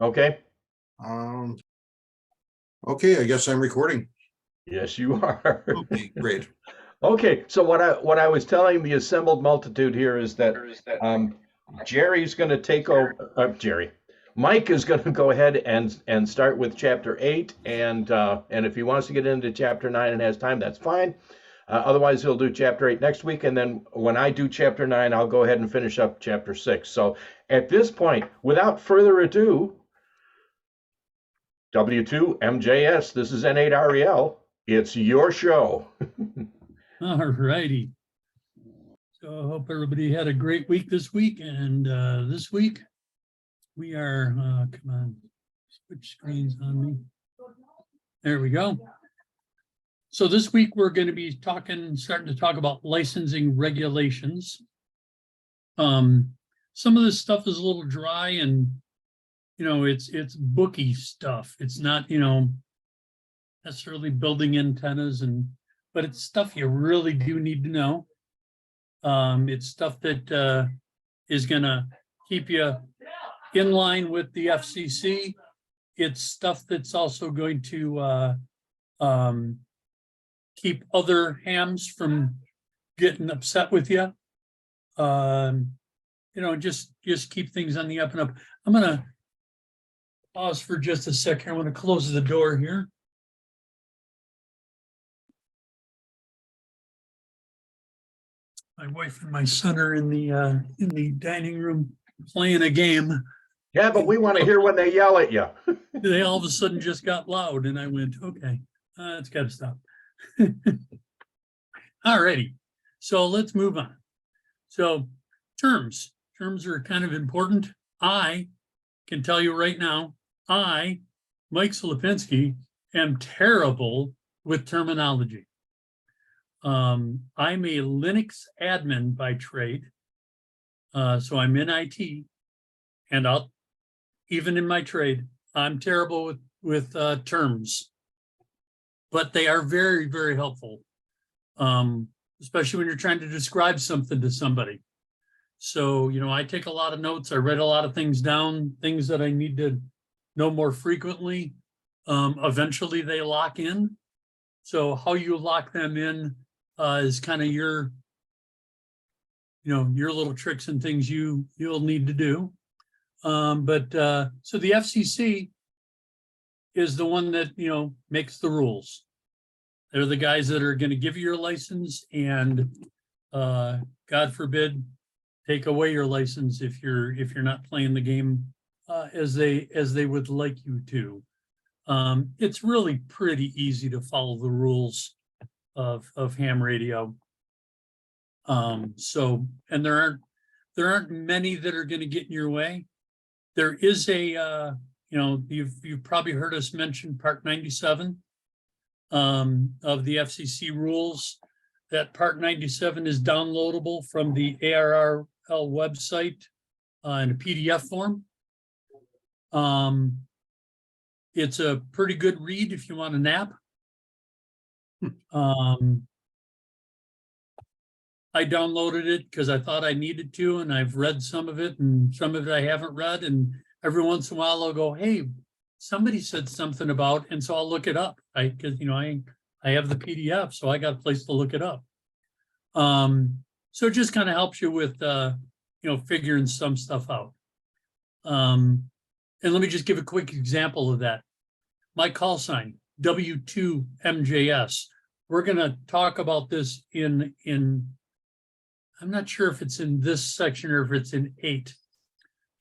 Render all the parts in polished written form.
Okay. Um, okay, I guess I'm recording. Yes, you are. Okay, great. Okay, so what I was telling the assembled multitude here is that um, Jerry's going to take over. Mike is going to go ahead and start with chapter 8, and if he wants to get into chapter 9 and has time, that's fine. Otherwise, he'll do chapter 8 next week, and then when I do chapter 9, I'll go ahead and finish up chapter 6. So at this point, without further ado, W2 MJS, this is N8REL. It's your show. All righty. So I hope everybody had a great week this week. And this week we are, come on, switch screens on me. There we go. So this week we're going to be starting to talk about licensing regulations. Some of this stuff is a little dry and, it's booky stuff. It's not, necessarily building antennas but it's stuff you really do need to know. It's stuff that is going to keep you in line with the FCC. It's stuff that's also going to keep other hams from getting upset with you. Just keep things on the up and up. I'm going to pause for just a second. I want to close the door here. My wife and my son are in the dining room playing a game. Yeah, but we want to hear when they yell at you. They all of a sudden just got loud, and I went, okay, it's got to stop. All righty, so let's move on. So terms are kind of important. I can tell you right now, Mike Slapinski, am terrible with terminology. I'm a Linux admin by trade. So I'm in IT, and even in my trade, I'm terrible with terms, but they are very, very helpful. Especially when you're trying to describe something to somebody. So, I take a lot of notes. I write a lot of things down, things that I need to know more frequently. Eventually they lock in. So how you lock them in is kind of your little tricks and things you'll need to do. So the FCC is the one that, makes the rules. They're the guys that are going to give you your license and God forbid, take away your license if you're not playing the game as they would like you to. It's really pretty easy to follow the rules of ham radio. And there aren't many that are going to get in your way. There is you've probably heard us mention Part 97 of the FCC rules. That Part 97 is downloadable from the ARRL website in a PDF form. It's a pretty good read if you want a nap. I downloaded it because I thought I needed to, and I've read some of it, and some of it I haven't read. And every once in a while I'll go, hey, somebody said something about, and so I'll look it up. I have the PDF, so I got a place to look it up. So it just kind of helps you with figuring some stuff out. And let me just give a quick example of that. My call sign, W2MJS. We're going to talk about this in I'm not sure if it's in this section or if it's in 8.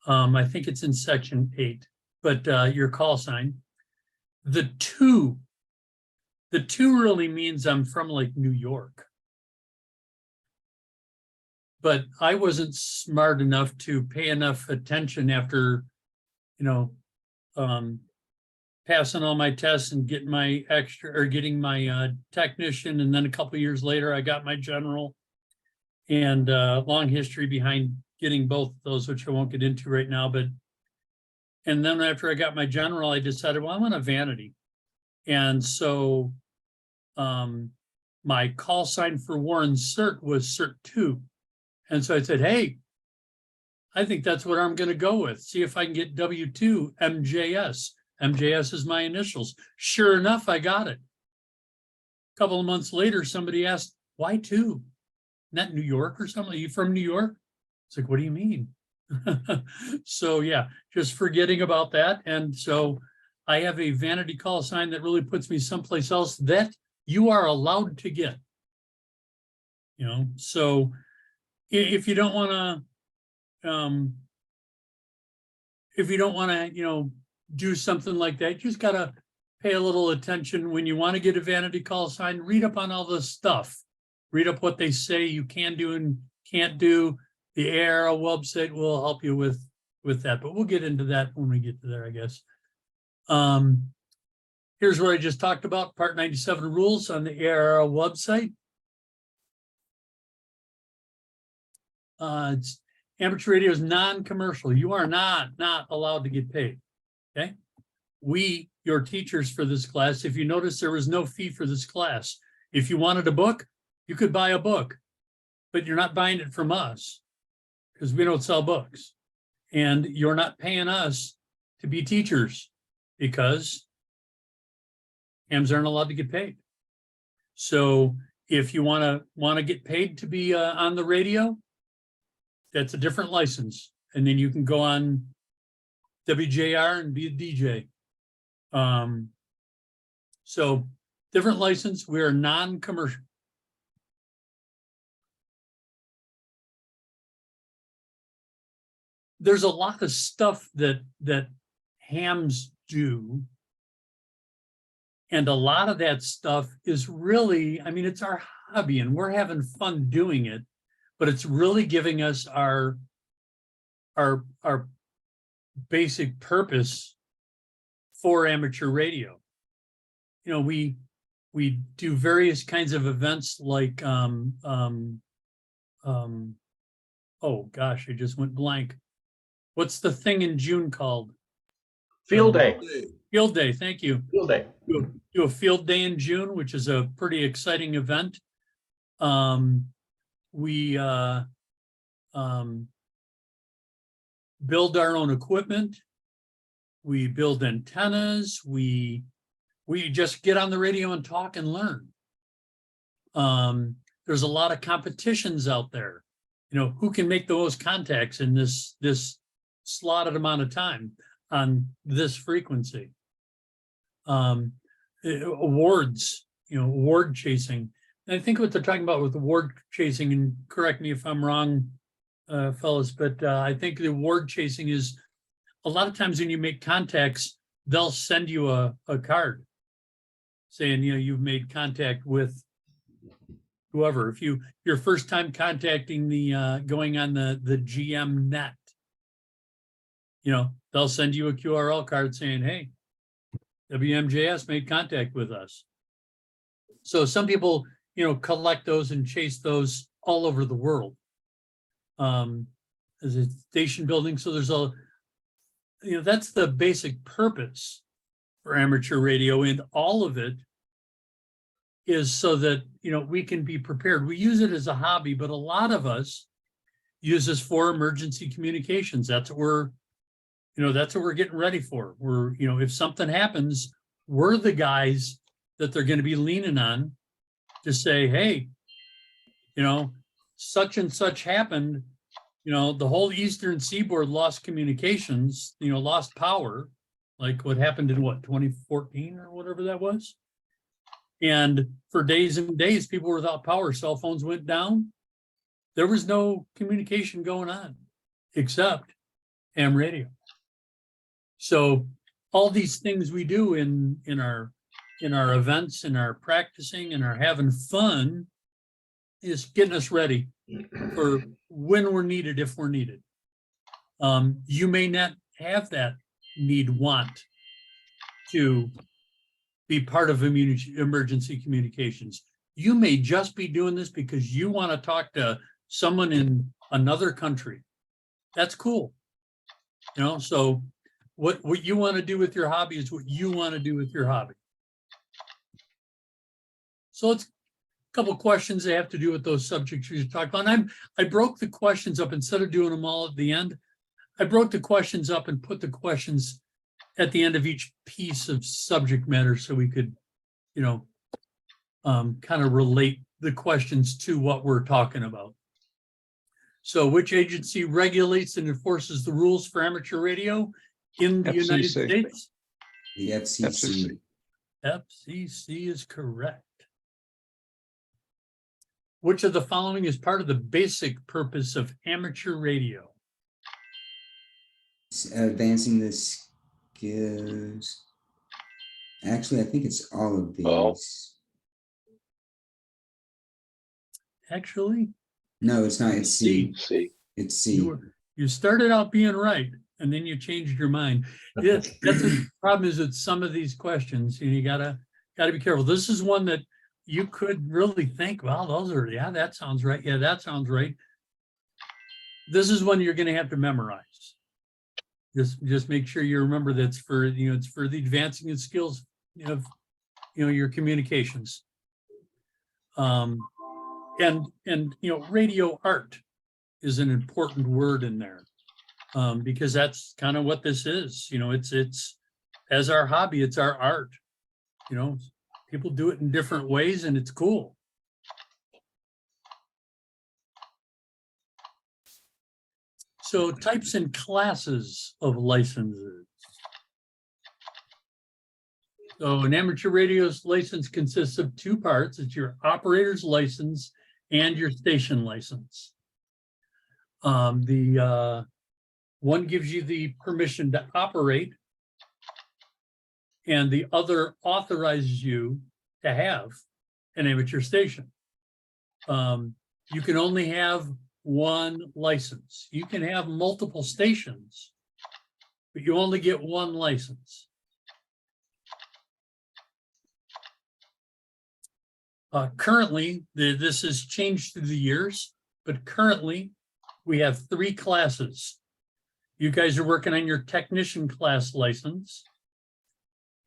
I think it's in section 8, but your call sign. The two really means I'm from like New York. But I wasn't smart enough to pay enough attention after, passing all my tests and getting my technician. And then a couple of years later, I got my general, and long history behind getting both of those, which I won't get into right now. And then after I got my general, I decided, well, I want a vanity. And so my call sign for Warren Cert was Cert 2. And so I said, hey, I think that's what I'm going to go with. See if I can get W2 MJS. MJS is my initials. Sure enough, I got it. A couple of months later, somebody asked, why two? Not New York or something? Are you from New York? It's like, what do you mean? So yeah, just forgetting about that. And so I have a vanity call sign that really puts me someplace else that you are allowed to get. You know, so if you don't want to, if you don't want to, you know, do something like that, you just got to pay a little attention when you want to get a vanity call sign. Read up on all this stuff. Read up what they say you can do and can't do. The ARRL website will help you with that, but we'll get into that when we get to there, I guess. Here's what I just talked about, Part 97 rules on the ARRL website. It's amateur radio is non-commercial. You are not allowed to get paid, okay? We, your teachers for this class, if you notice, there was no fee for this class. If you wanted a book, you could buy a book, but you're not buying it from us because we don't sell books. And you're not paying us to be teachers because hams aren't allowed to get paid. So if you want to get paid to be on the radio, that's a different license. And then you can go on WJR and be a DJ. So different license, we are non-commercial. There's a lot of stuff that hams do. And a lot of that stuff is really, I mean, it's our hobby and we're having fun doing it, but it's really giving us our basic purpose for amateur radio. You know, we do various kinds of events like, oh gosh, I just went blank. What's the thing in June called? Field day. Field day, thank you. Field day. Do a field day in June, which is a pretty exciting event. We build our own equipment. We build antennas. We just get on the radio and talk and learn. There's a lot of competitions out there. You know, who can make the most contacts in this slotted amount of time on this frequency. Awards, you know, award chasing. And I think what they're talking about with award chasing, and correct me if I'm wrong, fellas, but I think the award chasing is a lot of times when you make contacts, they'll send you a card saying, you know, you've made contact with whoever. If your first time contacting the going on the GM net, you know, they'll send you a QRL card saying, hey, WMJS made contact with us. So some people, you know, collect those and chase those all over the world. As a station building. So there's a, you know, that's the basic purpose for amateur radio, and all of it is so that, you know, we can be prepared. We use it as a hobby, but a lot of us use this for emergency communications. That's what we're, you know, that's what we're getting ready for. We're, you know, if something happens, we're the guys that they're going to be leaning on to say, hey, you know, such and such happened. You know, the whole Eastern Seaboard lost communications, you know, lost power, like what happened in what, 2014 or whatever that was. And for days and days, people were without power. Cell phones went down. There was no communication going on except ham radio. So all these things we do in our events, in our practicing, and our having fun is getting us ready for when we're needed, if we're needed. You may not have that want to be part of emergency communications. You may just be doing this because you want to talk to someone in another country. That's cool. You know, so what you want to do with your hobby is what you want to do with your hobby. So couple questions that have to do with those subjects you talked about. And I broke the questions up instead of doing them all at the end. I broke the questions up and put the questions at the end of each piece of subject matter so we could, kind of relate the questions to what we're talking about. So which agency regulates and enforces the rules for amateur radio in the United FCC. States? The FCC. FCC is correct. Which of the following is part of the basic purpose of amateur radio? Advancing the skills. Actually, I think it's all of these. Oh. Actually, No, it's not. It's C. See, It's C. you started out being right and then you changed your mind. That's the problem is with some of these questions, you gotta be careful. This is one that you could really think, well, that sounds right. Yeah, that sounds right. This is one you're gonna have to memorize. Just make sure you remember that's for, it's for the advancing the skills of, your communications. And radio art is an important word in there, because that's kind of what this is. It's as our hobby, it's our art. People do it in different ways and it's cool. So types and classes of licenses. So an amateur radio's license consists of two parts. It's your operator's license and your station license. The one gives you the permission to operate, and the other authorizes you to have an amateur station. You can only have one license. You can have multiple stations, but you only get one license. Currently, this has changed through the years, but currently we have 3 classes. You guys are working on your technician class license.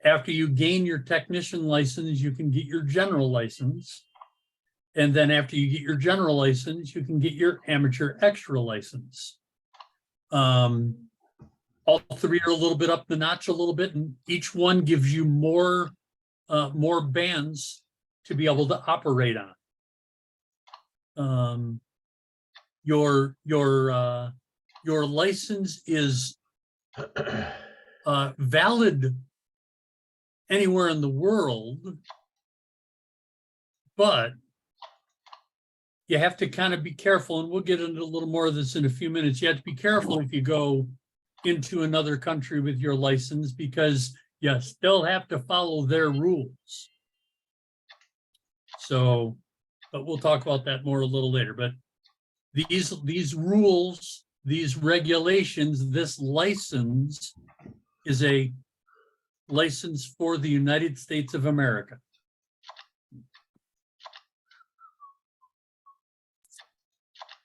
After you gain your technician license, you can get your general license. And then after you get your general license, you can get your amateur extra license. All 3 are a little bit up the notch a little bit, and each one gives you more bands to be able to operate on. Your license is valid anywhere in the world, but you have to kind of be careful, and we'll get into a little more of this in a few minutes. You have to be careful if you go into another country with your license, because you still have to follow their rules. So, but we'll talk about that more a little later. But these rules, these regulations, this license is a license for the United States of America.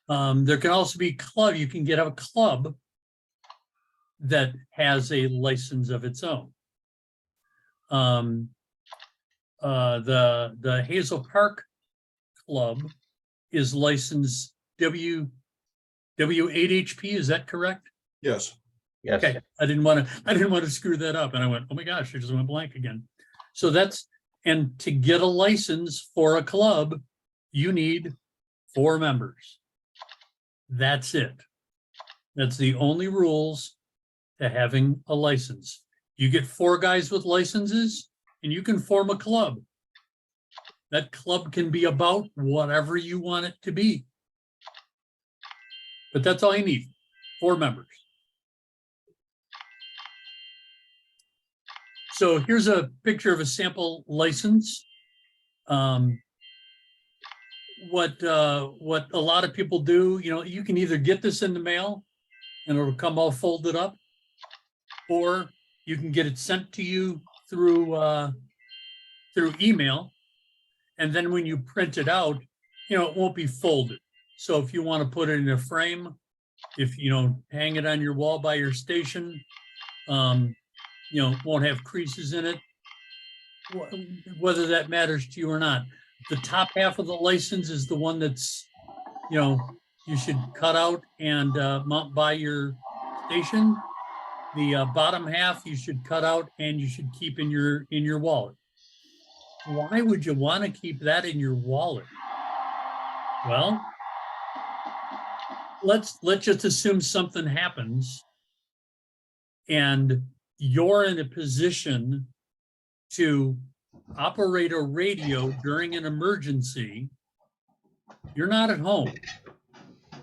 There can also be club. You can get a club that has a license of its own. The Hazel Park Club is licensed W8HP. Is that correct? Yes. Yes. Okay, I didn't want to screw that up, and I went, oh my gosh, I just went blank again. So and to get a license for a club, you need 4 members. That's it. That's the only rules to having a license. You get 4 guys with licenses, and you can form a club. That club can be about whatever you want it to be. But that's all you need, 4 members. So here's a picture of a sample license. What a lot of people do, you can either get this in the mail and it'll come all folded up, or you can get it sent to you through email. And then when you print it out, it won't be folded. So if you want to put it in a frame, if hang it on your wall by your station, won't have creases in it, whether that matters to you or not. the top half of the license is the one that's, you should cut out and mount by your station. The bottom half you should cut out and you should keep in your wallet. Why would you want to keep that in your wallet? Well, let's just assume something happens and you're in a position to operate a radio during an emergency. You're not at home.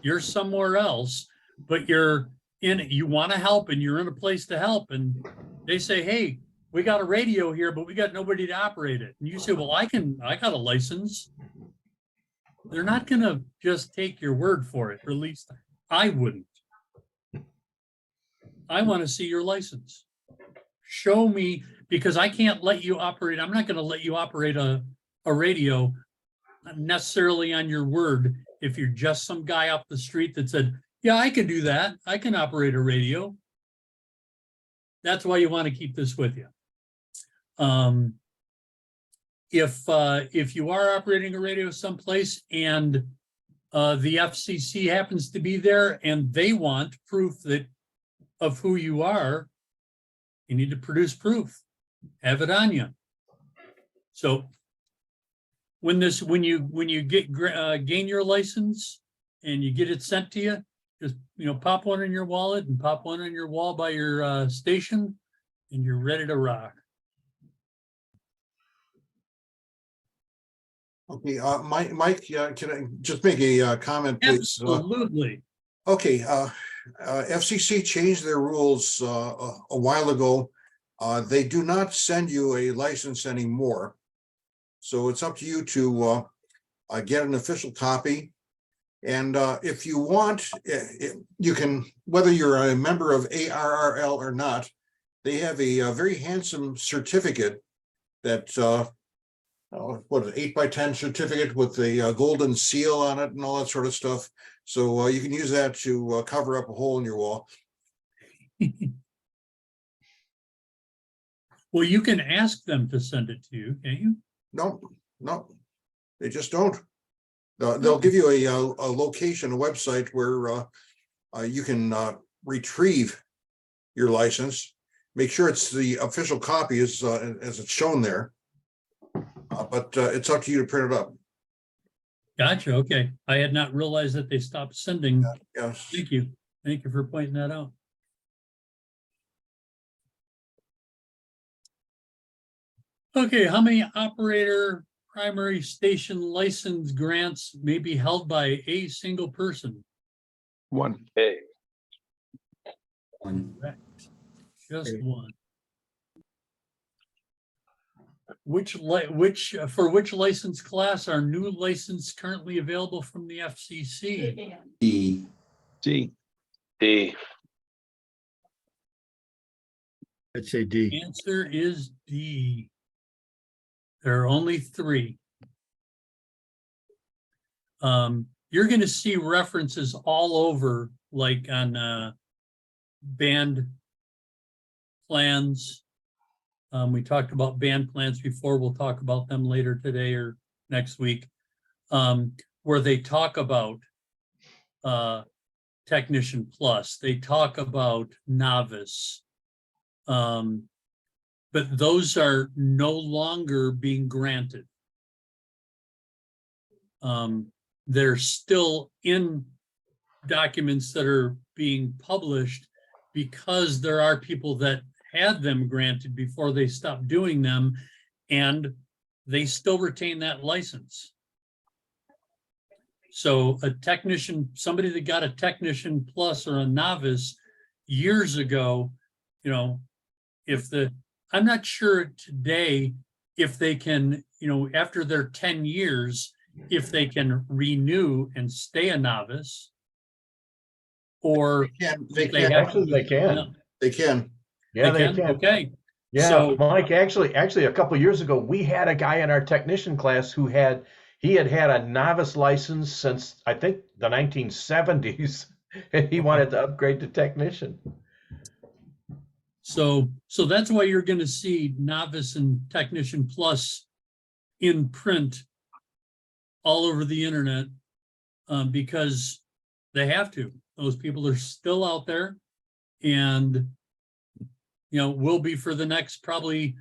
You're somewhere else, but you want to help and you're in a place to help. And they say, hey, we got a radio here, but we got nobody to operate it. And you say, well, I got a license. They're not going to just take your word for it, or at least I wouldn't. I want to see your license. Show me, because I can't let you operate. I'm not going to let you operate a radio necessarily on your word. If you're just some guy off the street that said, yeah, I can do that. I can operate a radio. That's why you want to keep this with you. If you are operating a radio someplace and the FCC happens to be there and they want proof of who you are, you need to produce proof. Have it on you. So when you gain your license and you get it sent to you, just pop one in your wallet and pop one on your wall by your station, and you're ready to rock. Okay, Mike, can I just make a comment, please? Absolutely. Okay, FCC changed their rules a while ago. They do not send you a license anymore. So it's up to you to get an official copy. And if you want, you can, whether you're a member of ARRL or not, they have a very handsome certificate that, what an 8x10 certificate with the golden seal on it and all that sort of stuff. So you can use that to cover up a hole in your wall. Well, you can ask them to send it to you, can't you? No, they just don't. They'll give you a location, a website where you can retrieve your license. Make sure it's the official copy as it's shown there. But it's up to you to print it up. Gotcha. Okay. I had not realized that they stopped sending. Yes. Thank you. Thank you for pointing that out. Okay. How many operator primary station license grants may be held by a single person? One. One. Correct. Just one. For which license class are new license currently available from the FCC? D. D. I'd say D. Answer is D. There are only 3. You're going to see references all over, like on band plans. We talked about band plans before. We'll talk about them later today or next week, where they talk about Technician Plus. They talk about Novice. But those are no longer being granted. They're still in documents that are being published because there are people that had them granted before they stopped doing them, and they still retain that license. So a technician, somebody that got a Technician Plus or a Novice years ago, I'm not sure today if they can, after their 10 years, if they can renew and stay a Novice, or They they can. have Actually, they can. No, They can. Yeah, they can. Okay. Yeah, So- Mike, actually, a couple of years ago, we had a guy in our technician class who had a novice license since, I think, the 1970s, and he wanted to upgrade to technician. So that's why you're going to see Novice and Technician Plus in print all over the internet because they have to. Those people are still out there, and will be for the next probably,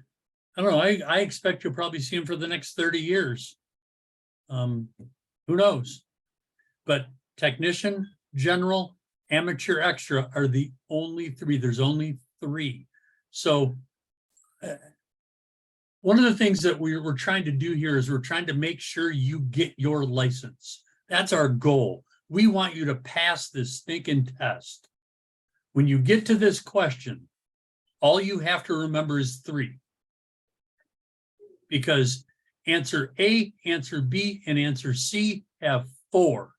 I don't know, I expect you'll probably see them for the next 30 years. Who knows? But technician, general, amateur, extra are the only three. There's only three. So one of the things that we're trying to do here is we're trying to make sure you get your license. That's our goal. We want you to pass this stinking test. When you get to this question, all you have to remember is 3. Because answer A, answer B, and answer C have 4.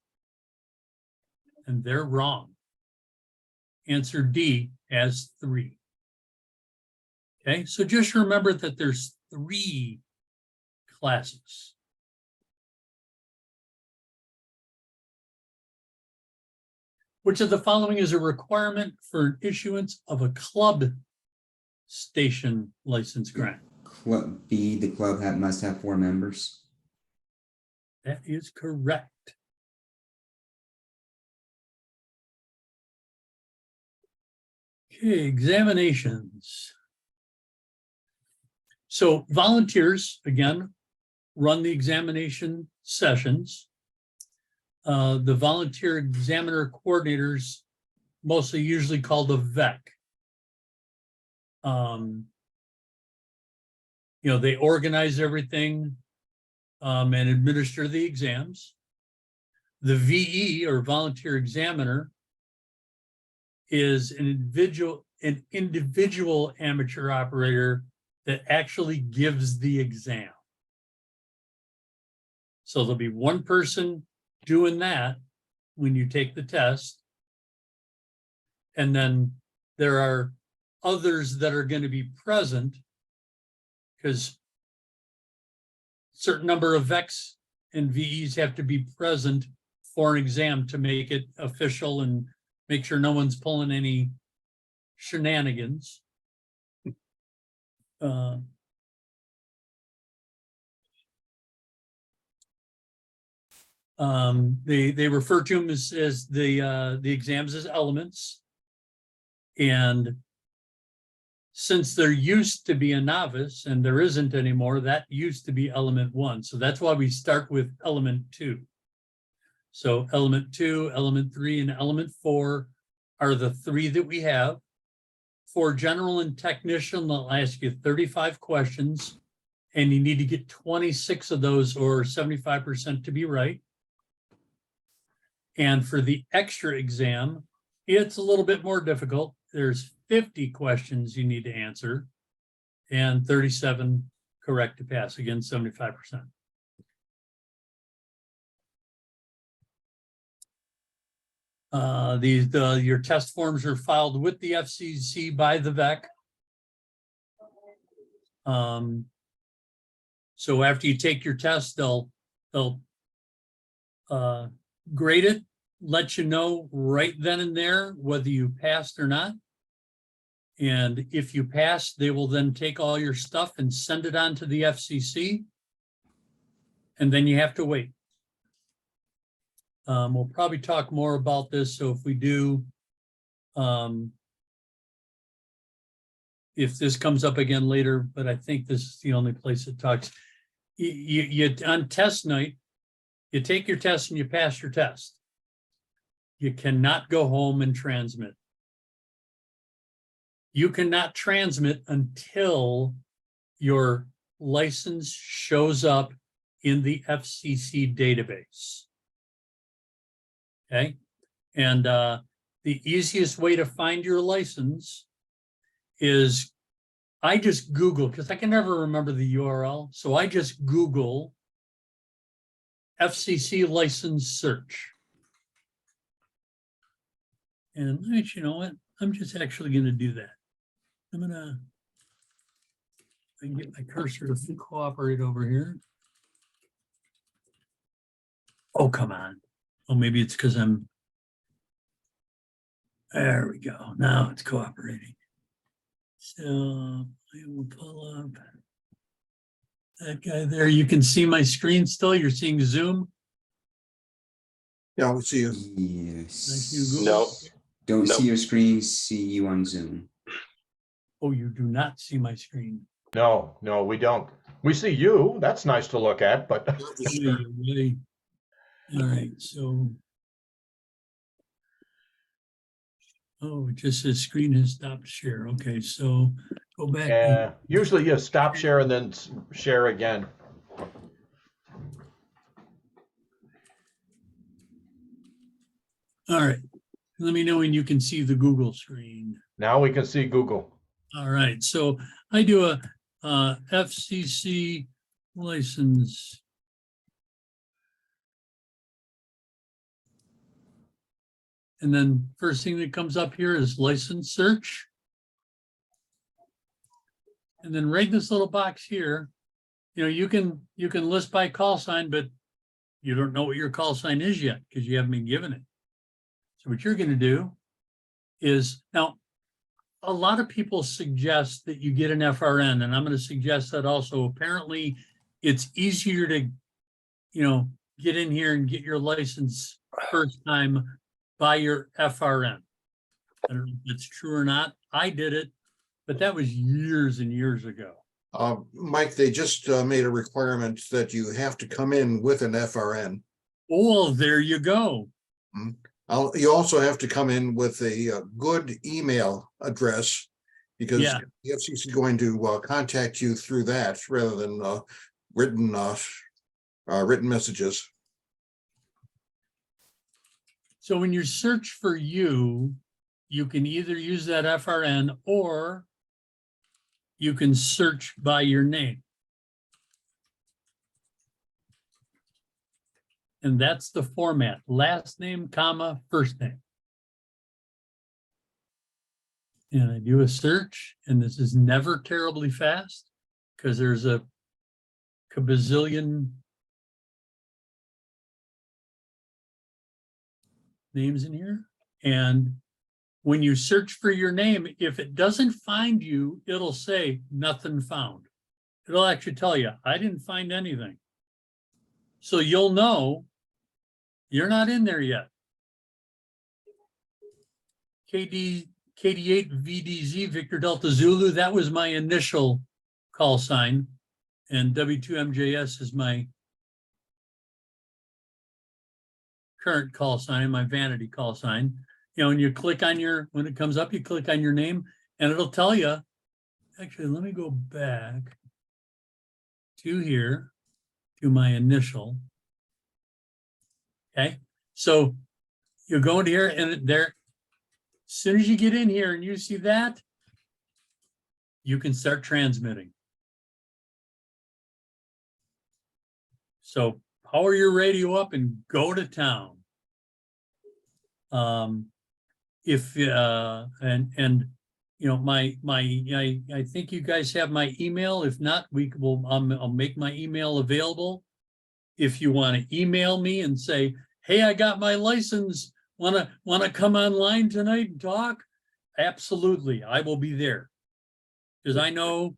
And they're wrong. Answer D has 3. Okay, so just remember that there's 3 classes. Which of the following is a requirement for issuance of a club station license grant? Club B, the club must have 4 members. That is correct. Okay, examinations. So volunteers, again, run the examination sessions. The volunteer examiner coordinators, mostly usually called the VEC. They organize everything and administer the exams. The VE, or volunteer examiner, is an individual amateur operator that actually gives the exam. So there'll be one person doing that when you take the test. And then there are others that are going to be present, because certain number of VECs and VEs have to be present for an exam to make it official and make sure no one's pulling any shenanigans. They refer to them as the exams as elements. And since there used to be a novice and there isn't anymore, that used to be element 1. So that's why we start with element 2. So element 2, element 3, and element 4 are the 3 that we have. For general and technician, they'll ask you 35 questions, and you need to get 26 of those, or 75%, to be right. And for the extra exam, it's a little bit more difficult. There's 50 questions you need to answer and 37 correct to pass, again, 75%. Your test forms are filed with the FCC by the VEC. So after you take your test, they'll grade it, let you know right then and there whether you passed or not. And if you pass, they will then take all your stuff and send it on to the FCC. And then you have to wait. We'll probably talk more about this. So if we do, if this comes up again later, but I think this is the only place it talks. You on test night, you take your test and you pass your test. You cannot go home and transmit. You cannot transmit until your license shows up in the FCC database. Okay, and the easiest way to find your license is, I just Google, because I can never remember the URL, so I just Google FCC license search. And you know what? I'm just actually going to do that. I'm going to get my cursor to cooperate over here. Oh, come on. Oh, maybe it's because I'm, there we go. Now it's cooperating. So I will pull up that guy there. You can see my screen still. You're seeing Zoom. Yeah, we see you. Thank you, Yes. Google. No, Don't Nope. see your screen, see you on Zoom. Oh, you do not see my screen. no, we don't. We see you. That's nice to look at, but Really? All right, so. Oh, it just says screen has stopped share. Okay, so go back to, usually you stop share and then share again. all right. Let me know when you can see the Google screen. Now we can see Google. All right, so I do a FCC license. And then first thing that comes up here is license search. And then right in this little box here, you know, you can list by call sign, but you don't know what your call sign is yet because you haven't been given it. So what you're going to do is, now, a lot of people suggest that you get an FRN, and I'm going to suggest that also. Apparently, it's easier to, you know, get in here and get your license first time by your FRN. I don't know if it's true or not. I did it, but that was years and years ago. Mike, they just made a requirement that you have to come in with an FRN. Oh, there you go. You also have to come in with a good email address, because Yeah. the FCC is going to contact you through that rather than written messages. So when you search for you, you can either use that FRN or you can search by your name. And that's the format: last name, comma, first name. And I do a search, and this is never terribly fast because there's a bazillion names in here. And when you search for your name, if it doesn't find you, it'll say nothing found. It'll actually tell you, I didn't find anything. So you'll know you're not in there yet. KD8 VDZ, Victor Delta Zulu, that was my initial call sign. And W2MJS is my current call sign, my vanity call sign. You know, and you click on your, when it comes up, you click on your name and it'll tell you. Actually, let me go back to here, to my initial. Okay, so you go into here and there, as soon as you get in here and you see that, you can start transmitting. So power your radio up and go to town. If and you know, I think you guys have my email. If not, I'll make my email available. If you want to email me and say, hey, I got my license, wanna come online tonight and talk? Absolutely, I will be there. Because I know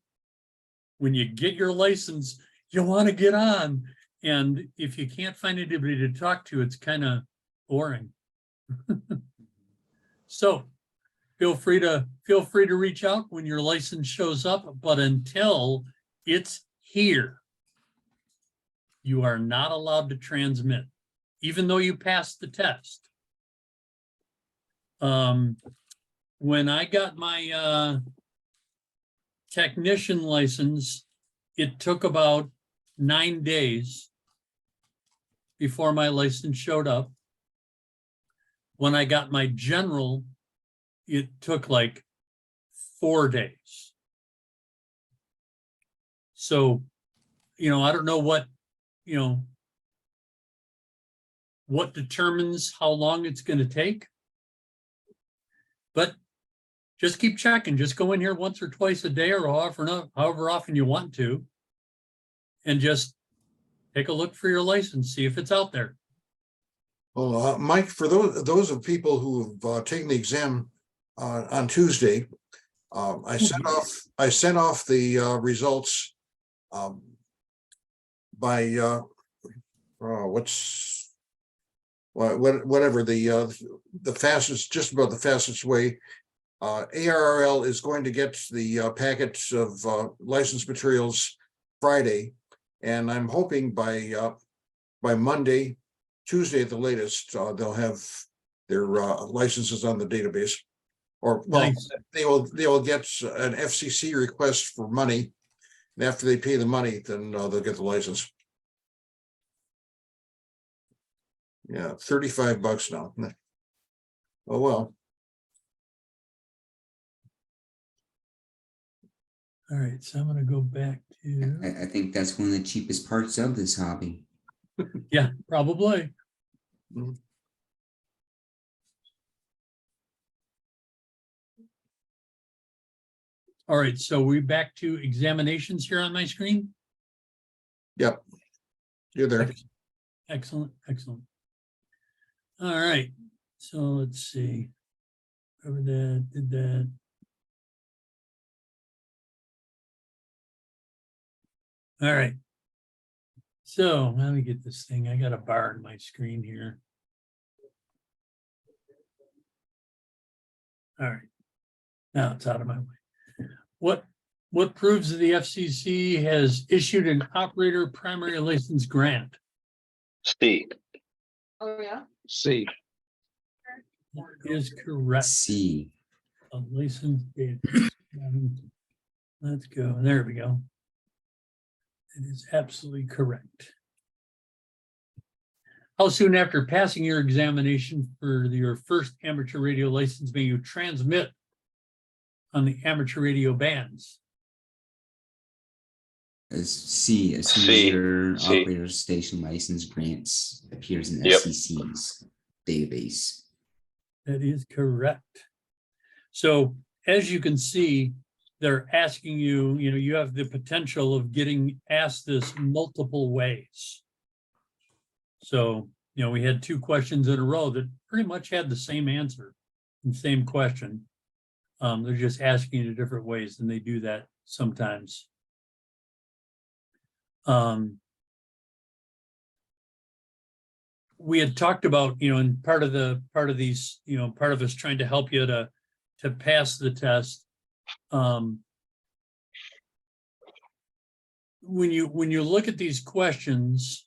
when you get your license, you want to get on. And if you can't find anybody to talk to, it's kind of boring. So feel free to reach out when your license shows up, but until it's here, you are not allowed to transmit, even though you passed the test. When I got my technician license, it took about 9 days before my license showed up. When I got my general, it took like 4 days. So, you know, I don't know what, you know, what determines how long it's going to take. But just keep checking. Just go in here once or twice a day or however often you want to. And just take a look for your license, see if it's out there. Well, Mike, for those of people who have taken the exam on Tuesday, I sent off the results by whatever, the fastest, just about the fastest way. ARRL is going to get the packets of license materials Friday. And I'm hoping by Monday, Tuesday at the latest, they'll have their licenses on the database. Or, well, Nice. they will get an FCC request for money. And after they pay the money, then they'll get the license. Yeah, $35 now. Oh, well. All right, so I'm gonna go back to, I think that's one of the cheapest parts of this hobby. yeah, probably. Mhm. All right, so we back to examinations here on my screen? Yep. You're there. Excellent, excellent. All right, so let's see. Cover that, did that. All right. So let me get this thing. I got a bar in my screen here. All right. Now it's out of my way. What proves that the FCC has issued an operator primary license grant? C. Oh, yeah. C. That is correct. C. A license date. Let's go. There we go. It is absolutely correct. How soon after passing your examination for your first amateur radio license may you transmit on the amateur radio bands? As C, as soon as C. your C. operator station license grants appears in Yep. FCC's database. That is correct. So as you can see, they're asking you, you have the potential of getting asked this multiple ways. So, we had 2 questions in a row that pretty much had the same answer and same question. They're just asking it different ways, and they do that sometimes. We had talked about, and part of these, part of us trying to help you to pass the test. When you look at these questions,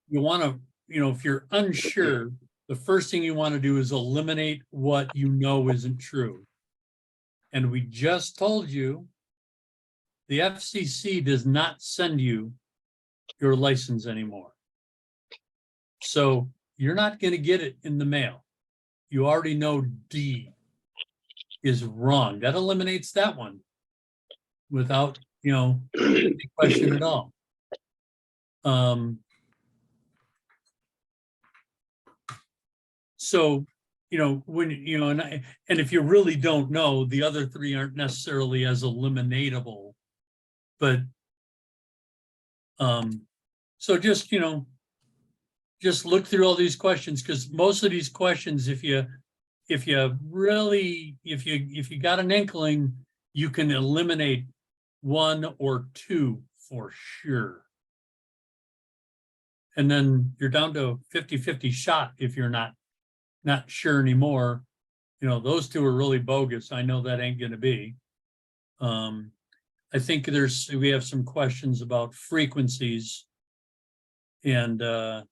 you want to, if you're unsure, the first thing you want to do is eliminate what you know isn't true. And we just told you the FCC does not send you your license anymore. So you're not going to get it in the mail. You already know D is wrong. That eliminates that one without, any question at all. So, when, and if you really don't know, the other 3 aren't necessarily as eliminatable, but, so just, just look through all these questions, because most of these questions, if you got an inkling, you can eliminate 1 or 2 for sure. And then you're down to 50-50 shot if you're not sure anymore. Those 2 are really bogus. I know that ain't going to be. I think we have some questions about frequencies, and we'll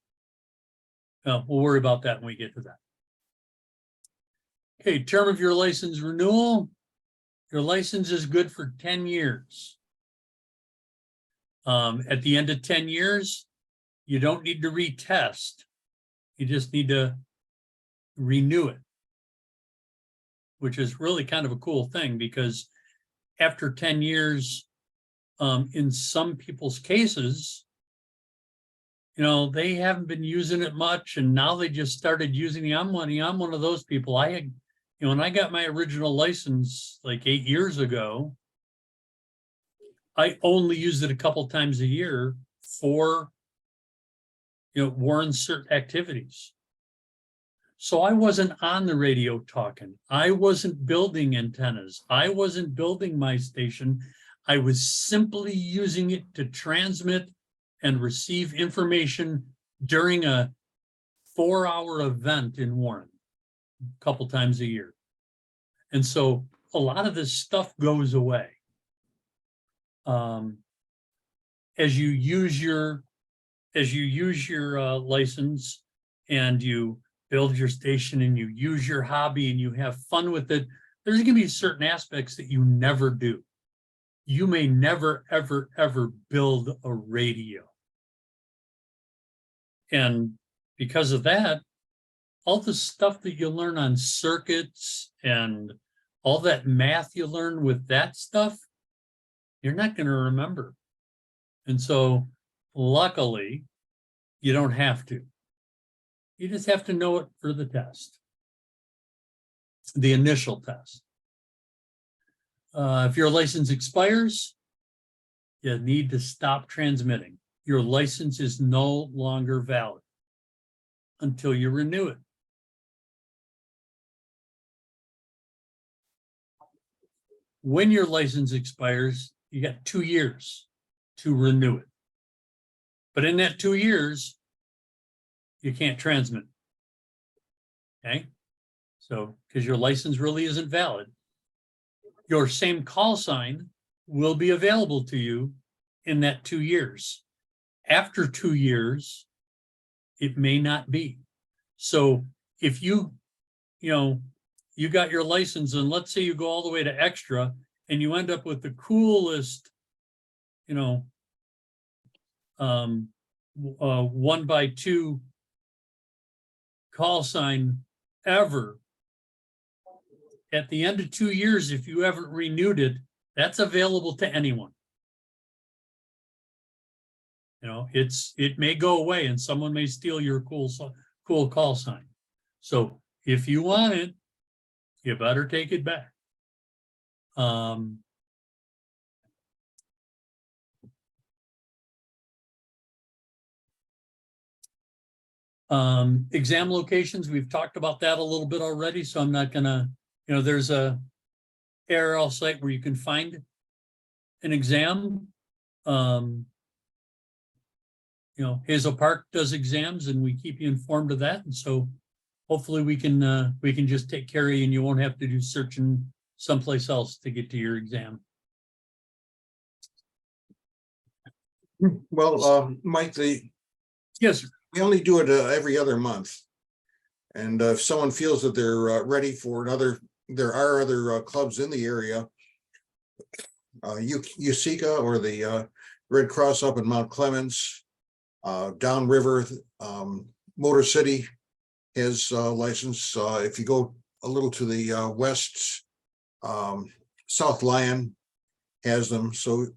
worry about that when we get to that. Okay, term of your license renewal. Your license is good for 10 years. At the end of 10 years, you don't need to retest. You just need to renew it, which is really kind of a cool thing, because after 10 years, in some people's cases, they haven't been using it much, and now they just started using it. I'm one of those people. When I got my original license like 8 years ago, I only used it a couple times a year for, Warren Cert activities. So I wasn't on the radio talking. I wasn't building antennas. I wasn't building my station. I was simply using it to transmit and receive information during a 4-hour event in Warren, a couple times a year. And so a lot of this stuff goes away. As you use your license and you build your station and you use your hobby and you have fun with it, there's going to be certain aspects that you never do. You may never, ever, ever build a radio. And because of that, all the stuff that you learn on circuits and all that math you learn with that stuff, you're not going to remember. And so luckily, you don't have to. You just have to know it for the test, the initial test. If your license expires, you need to stop transmitting. Your license is no longer valid until you renew it. When your license expires, you got 2 years to renew it. But in that 2 years, you can't transmit. Okay? So, because your license really isn't valid, your same call sign will be available to you in that 2 years. After 2 years, it may not be. So if you got your license and let's say you go all the way to extra and you end up with the coolest, 1x2 call sign ever. At the end of 2 years, if you haven't renewed it, that's available to anyone. It may go away and someone may steal your cool call sign. So if you want it, you better take it back. Exam locations, we've talked about that a little bit already, so I'm not gonna, there's a ARL site where you can find an exam. Hazel Park does exams and we keep you informed of that. And so hopefully we can just take care of you and you won't have to do searching someplace else to get to your exam. Well, Mike, Yes, sir. we only do it every other month. And if someone feels that they're ready for another, there are other clubs in the area. USICA or the Red Cross up in Mount Clemens, downriver, Motor City has license. If you go a little to the west, South Lyon has them. So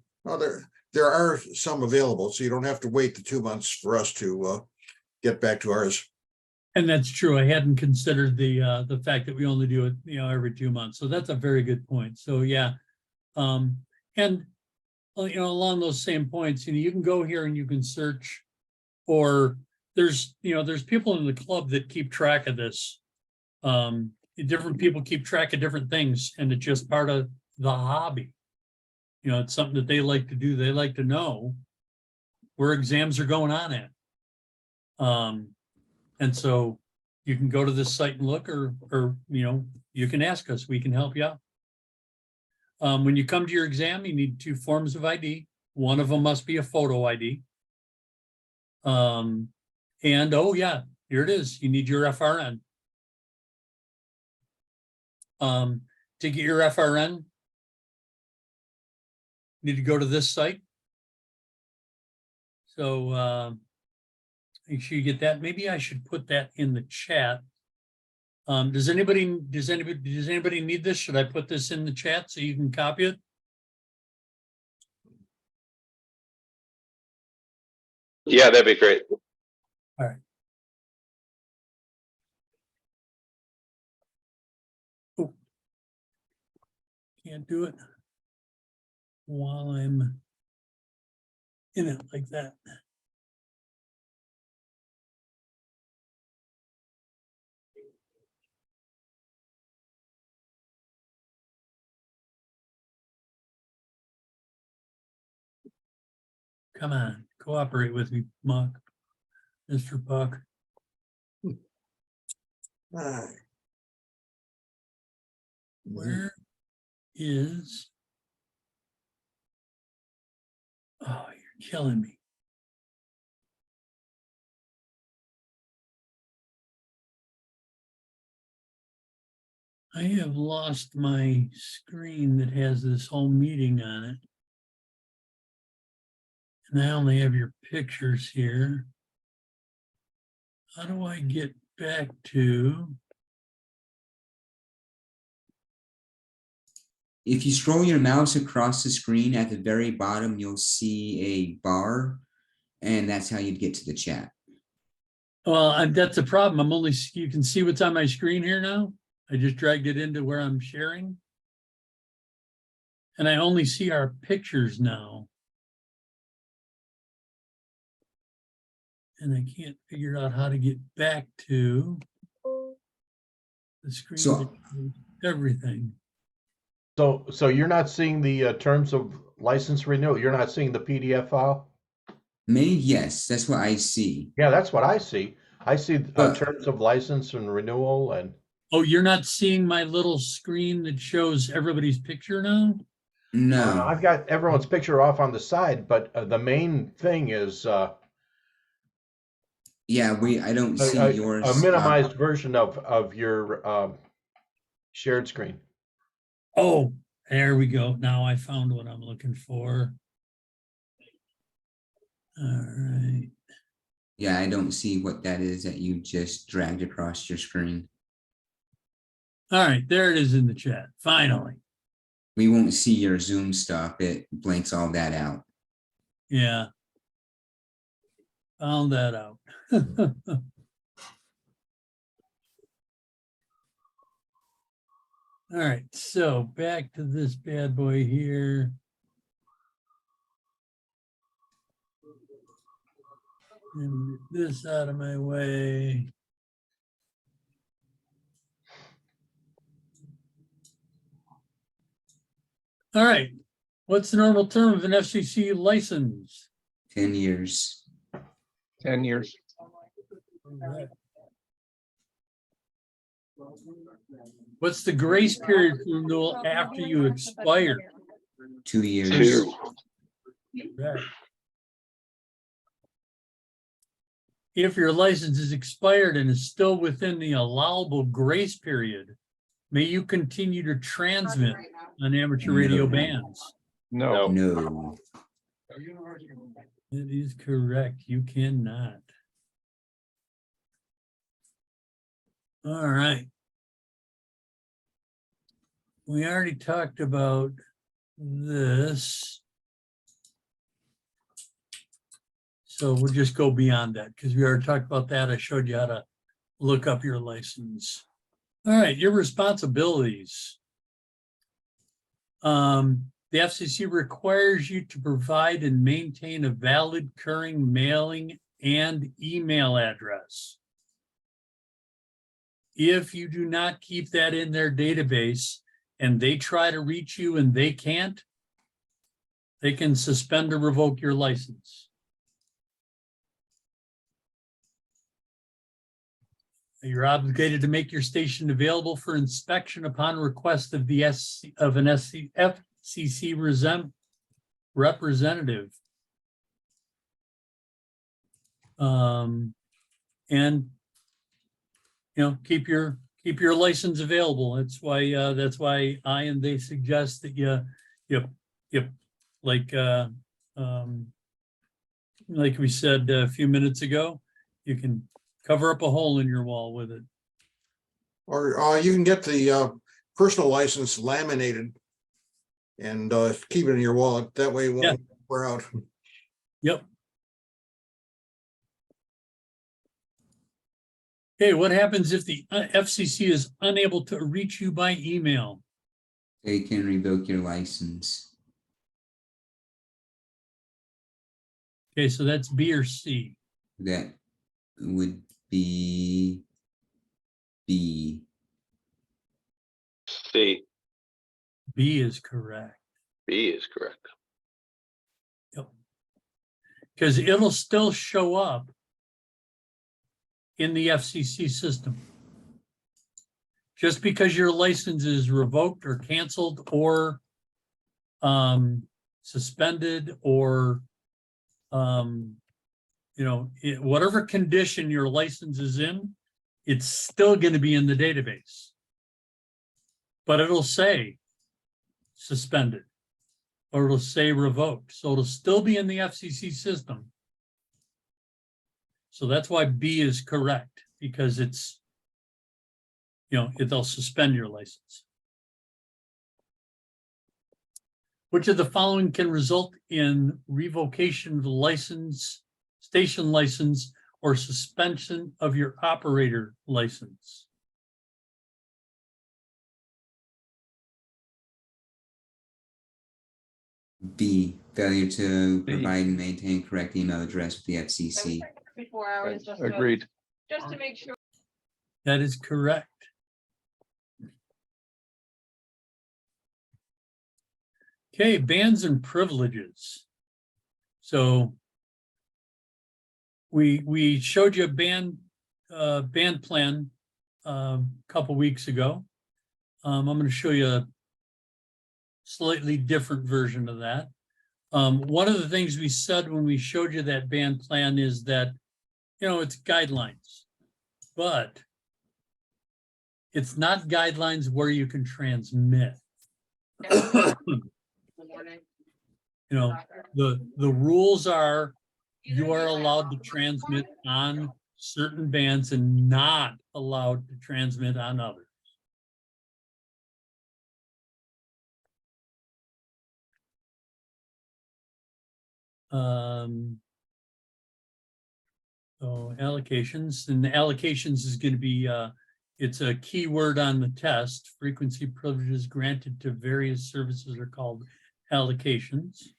there are some available, so you don't have to wait the 2 months for us to get back to ours. And that's true. I hadn't considered the fact that we only do it, every 2 months. So that's a very good point. So yeah. And along those same points, you can go here and you can search, or there's people in the club that keep track of this. Different people keep track of different things, and it's just part of the hobby. It's something that they like to do. They like to know where exams are going on at. And so you can go to this site and look, or you can ask us. We can help you out. When you come to your exam, you need 2 forms of ID. One of them must be a photo ID. And oh yeah, here it is. You need your FRN. To get your FRN, you need to go to this site. So make sure you get that. Maybe I should put that in the chat. Does anybody need this? Should I put this in the chat so you can copy it? Yeah, that'd be great. All right. Oh. Can't do it while I'm in it like that. Come on, cooperate with me, Mr. Puck. Alright. Where is? Oh, you're killing me. I have lost my screen that has this whole meeting on it. And I only have your pictures here. How do I get back to? If you scroll your mouse across the screen at the very bottom, you'll see a bar, and that's how you'd get to the chat. Well, that's a problem. I'm only, you can see what's on my screen here now. I just dragged it into where I'm sharing. And I only see our pictures now. And I can't figure out how to get back to the screen. So- that shows everything. So you're not seeing the terms of license renewal? You're not seeing the PDF file? Yes, that's what I see. Yeah, that's what I see. I see But- terms of license and renewal and, Oh, you're not seeing my little screen that shows everybody's picture now? No, I've got everyone's picture off on the side, but the main thing is yeah, I don't see yours. a minimized version of your shared screen. Oh, there we go. Now I found what I'm looking for. All right. Yeah, I don't see what that is that you just dragged across your screen. All right, there it is in the chat. Finally. We won't see your Zoom stuff. It blanks all that out. Yeah. Found that out. All right, so back to this bad boy here. And get this out of my way. All right, what's the normal term of an FCC license? 10 years. 10 years. What's the grace period for renewal after you expire? 2 years. Two. Right. If your license is expired and is still within the allowable grace period, may you continue to transmit on amateur radio No. bands? No. No. That is correct. You cannot. All right. We already talked about this. So we'll just go beyond that because we already talked about that. I showed you how to look up your license. All right, your responsibilities. The FCC requires you to provide and maintain a valid current mailing and email address. If you do not keep that in their database and they try to reach you and they can't, they can suspend or revoke your license. You're obligated to make your station available for inspection upon request of the FCC representative. And keep your license available. That's why I and they suggest that you like we said a few minutes ago, you can cover up a hole in your wall with it. Or you can get the personal license laminated and keep it in your wallet. That way it Yeah. won't wear out. Yep. Okay, what happens if the FCC is unable to reach you by email? They can revoke your license. Okay, so that's B or C. That would be B. C. B is correct. B is correct. Because it'll still show up in the FCC system. Just because your license is revoked or canceled or suspended or whatever condition your license is in, it's still going to be in the database. But it'll say suspended or it'll say revoked. So it'll still be in the FCC system. So that's why B is correct, because it's, they'll suspend your license. Which of the following can result in revocation of the license, station license, or suspension of your operator license? B, failure to B. provide and maintain correct email address with the FCC. Before hours, Agreed. just to make sure. That is correct. Okay, bans and privileges. So we showed you a band plan a couple weeks ago. I'm going to show you a slightly different version of that. One of the things we said when we showed you that band plan is that, it's guidelines, but it's not guidelines where you can transmit. The rules are you are allowed to transmit on certain bands and not allowed to transmit on others. So allocations, and the allocations is going to be, it's a keyword on the test. Frequency privileges granted to various services are called allocations.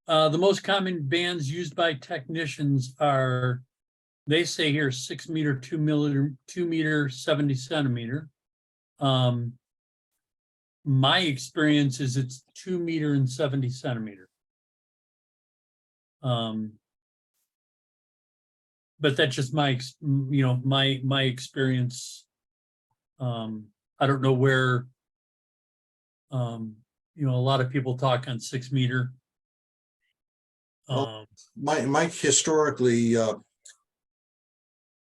The most common bands used by technicians are, they say here 6 meter, 2 meter, 70 centimeter. My experience is it's 2 meter and 70 centimeter. But that's just my experience. I don't know where, a lot of people talk on 6 meter. Mike, historically,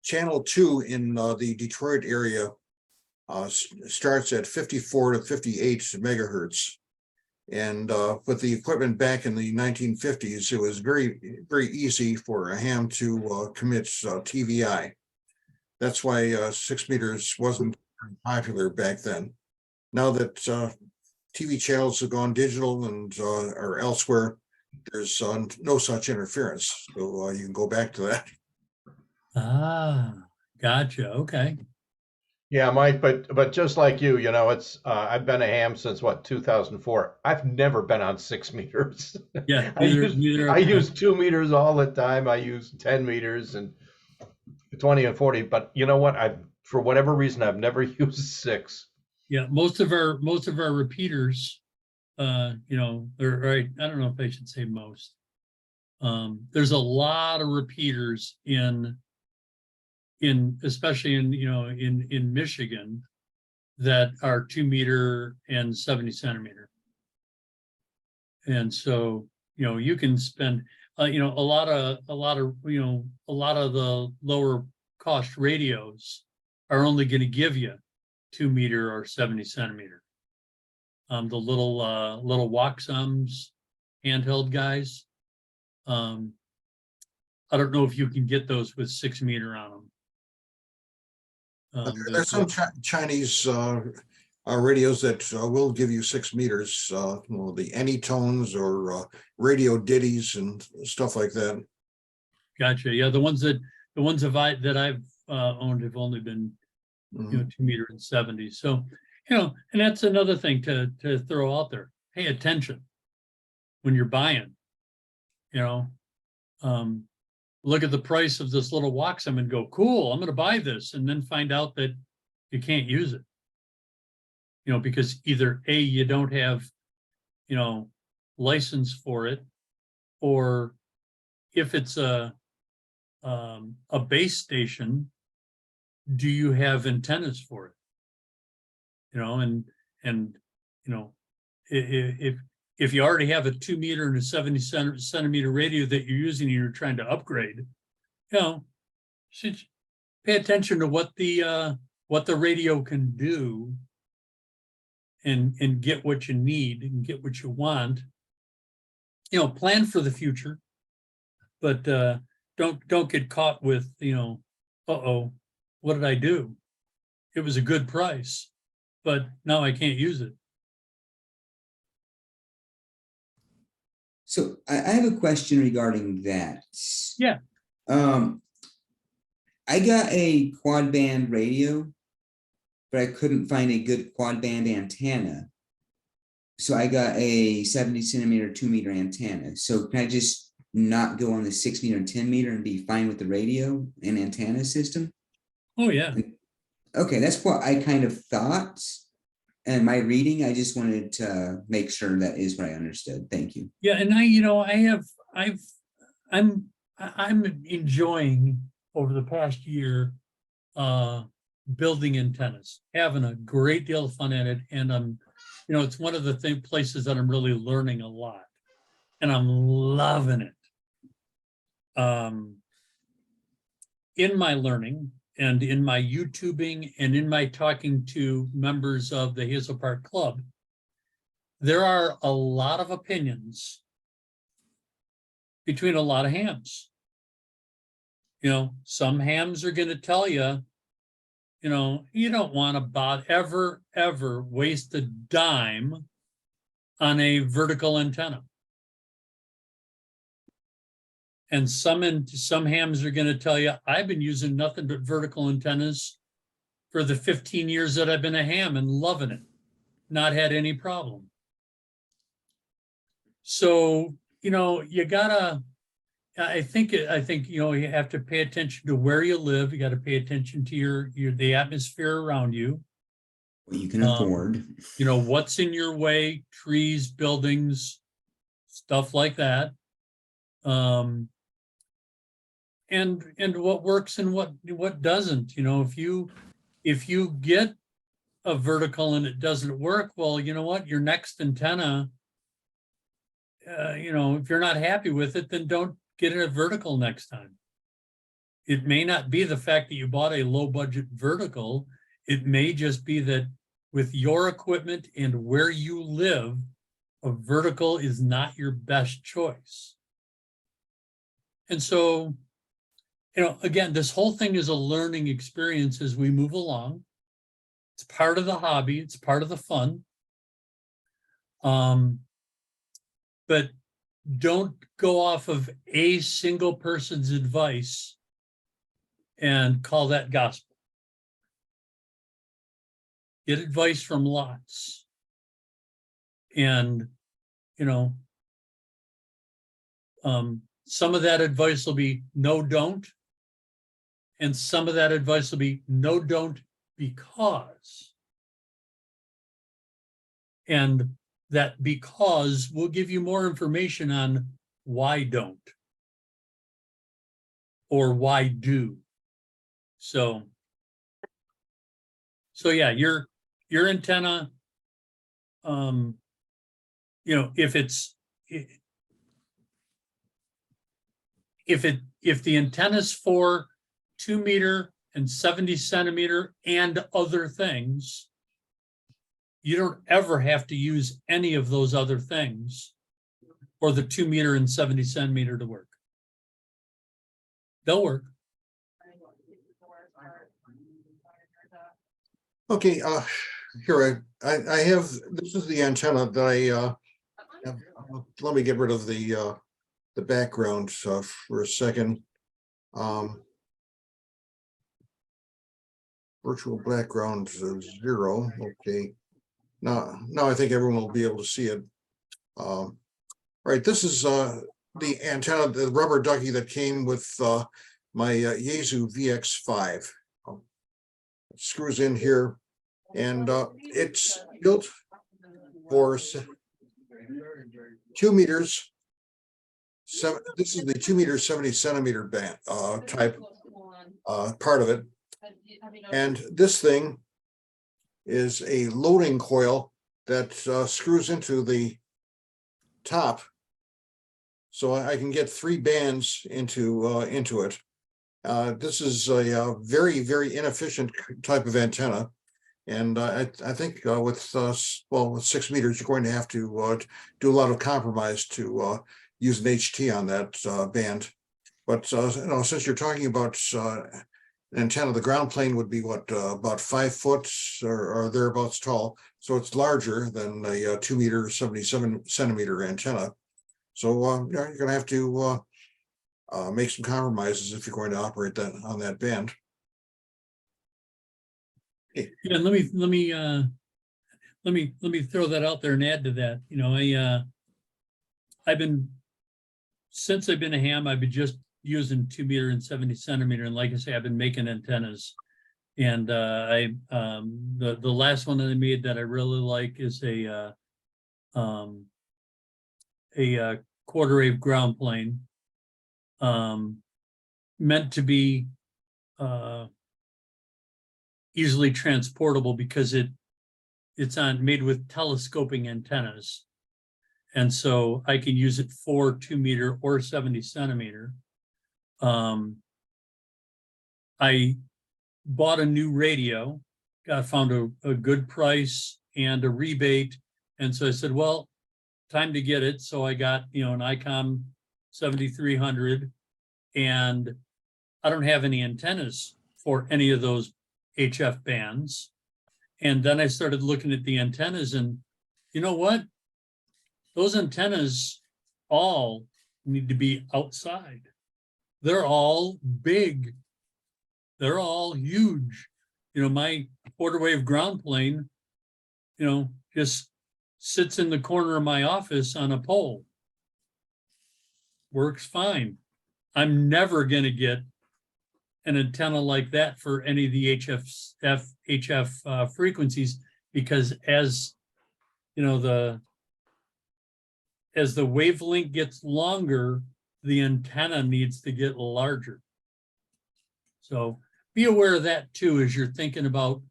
channel 2 in the Detroit area starts at 54 to 58 megahertz. And with the equipment back in the 1950s, it was very, very easy for a ham to commit TVI. That's why 6 meters wasn't popular back then. Now that TV channels have gone digital and are elsewhere, there's no such interference. So you can go back to that. Ah, gotcha. Okay. Yeah, Mike, but just like you, it's I've been a ham since 2004. I've never been on 6 meters. Yeah. I use 2 meters all the time. I use 10 meters and 20 and 40. But you know what? For whatever reason, I've never used 6. Yeah, most of our repeaters, they're right. I don't know if I should say most. There's a lot of repeaters especially in Michigan that are 2 meter and 70 centimeter. And so, you can spend, a lot of the lower cost radios are only going to give you 2 meter or 70 centimeter. The little Waxums handheld guys. I don't know if you can get those with 6 meter on them. There's some Chinese radios that will give you 6 meters, the Anytones or radio ditties and stuff like that. Gotcha. Yeah, the ones that I've owned have only been 2 meter and 70. So, and that's another thing to throw out there. Pay attention when you're buying. Look at the price of this little Waxum and go, cool, I'm going to buy this, and then find out that you can't use it. Because either A, you don't have, license for it, or if it's a base station, do you have antennas for it? You know, and you know, if you already have a 2 meter and a 70 centimeter radio that you're using and you're trying to upgrade, you know, should pay attention to what the radio can do and get what you need and get what you want. You know, plan for the future, but don't get caught with, you know, uh-oh, what did I do? It was a good price, but now I can't use it. So I have a question regarding that. Yeah. I got a quad band radio, but I couldn't find a good quad band antenna. So I got a 70 centimeter, 2 meter antenna. So can I just not go on the 6 meter and 10 meter and be fine with the radio and antenna system? Oh, yeah. Okay, that's what I kind of thought. And my reading, I just wanted to make sure that is what I understood. Thank you. Yeah, and I'm enjoying over the past year building antennas, having a great deal of fun at it, and you know, it's one of the places that I'm really learning a lot, and I'm loving it. In my learning and in my YouTubing and in my talking to members of the Hazel Park Club, there are a lot of opinions between a lot of hams. You know, some hams are going to tell you, you know, you don't want to ever waste a dime on a vertical antenna. And some hams are going to tell you, I've been using nothing but vertical antennas for the 15 years that I've been a ham and loving it, not had any problem. So, you know, you gotta, I think, you know, you have to pay attention to where you live. You got to pay attention to the atmosphere around you. What you can afford. You know, what's in your way, trees, buildings, stuff like that. And what works and what doesn't. You know, if you get a vertical and it doesn't work, well, you know what, your next antenna, you know, if you're not happy with it, then don't get a vertical next time. It may not be the fact that you bought a low budget vertical. It may just be that with your equipment and where you live, a vertical is not your best choice. And so, you know, again, this whole thing is a learning experience as we move along. It's part of the hobby. It's part of the fun. But don't go off of a single person's advice and call that gospel. Get advice from lots. And, you know, some of that advice will be no, don't. And some of that advice will be no, don't, because. And that because will give you more information on why don't or why do. So yeah, your antenna, you know, if the antenna's for 2 meter and 70 centimeter and other things, you don't ever have to use any of those other things for the 2 meter and 70 centimeter to work. They'll work. Okay, here I have, this is the antenna that I have. Let me get rid of the background for a second. Virtual background 0. Okay. Now I think everyone will be able to see it. Right, this is the antenna, the rubber ducky that came with my Yaesu VX5. It screws in here, and it's built for 2 meters. This is the 2 meter 70 centimeter band type part of it. Have you noticed? And this thing is a loading coil that screws into the top. So I can get 3 bands into it. This is a very, very inefficient type of antenna. And I think with 6 meters, you're going to have to do a lot of compromise to use an HT on that band. But since you're talking about an antenna, the ground plane would be what, about 5 foot or thereabouts tall. So it's larger than a 2 meter, 77 centimeter antenna. So you're going to have to make some compromises if you're going to operate that on that band. Yeah, let me throw that out there and add to that. You know, since I've been a ham, I've been just using 2 meter and 70 centimeter. And like I say, I've been making antennas. And the last one that I made that I really like is a quarter wave ground plane, meant to be easily transportable because it's made with telescoping antennas. And so I can use it for 2 meter or 70 centimeter. I bought a new radio, found a good price and a rebate. And so I said, well, time to get it. So I got, an ICOM 7300, and I don't have any antennas for any of those HF bands. And then I started looking at the antennas, and you know what? Those antennas all need to be outside. They're all big. They're all huge. My quarter wave ground plane, just sits in the corner of my office on a pole. Works fine. I'm never going to get an antenna like that for any of the HF frequencies, because as the wavelength gets longer, the antenna needs to get larger. So be aware of that too, as you're thinking about,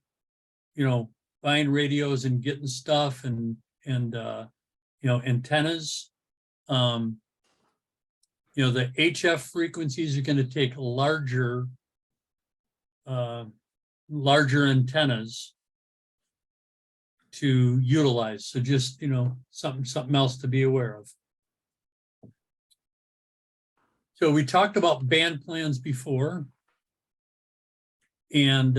buying radios and getting stuff and antennas. The HF frequencies are going to take larger antennas to utilize. So just, something else to be aware of. So we talked about band plans before. And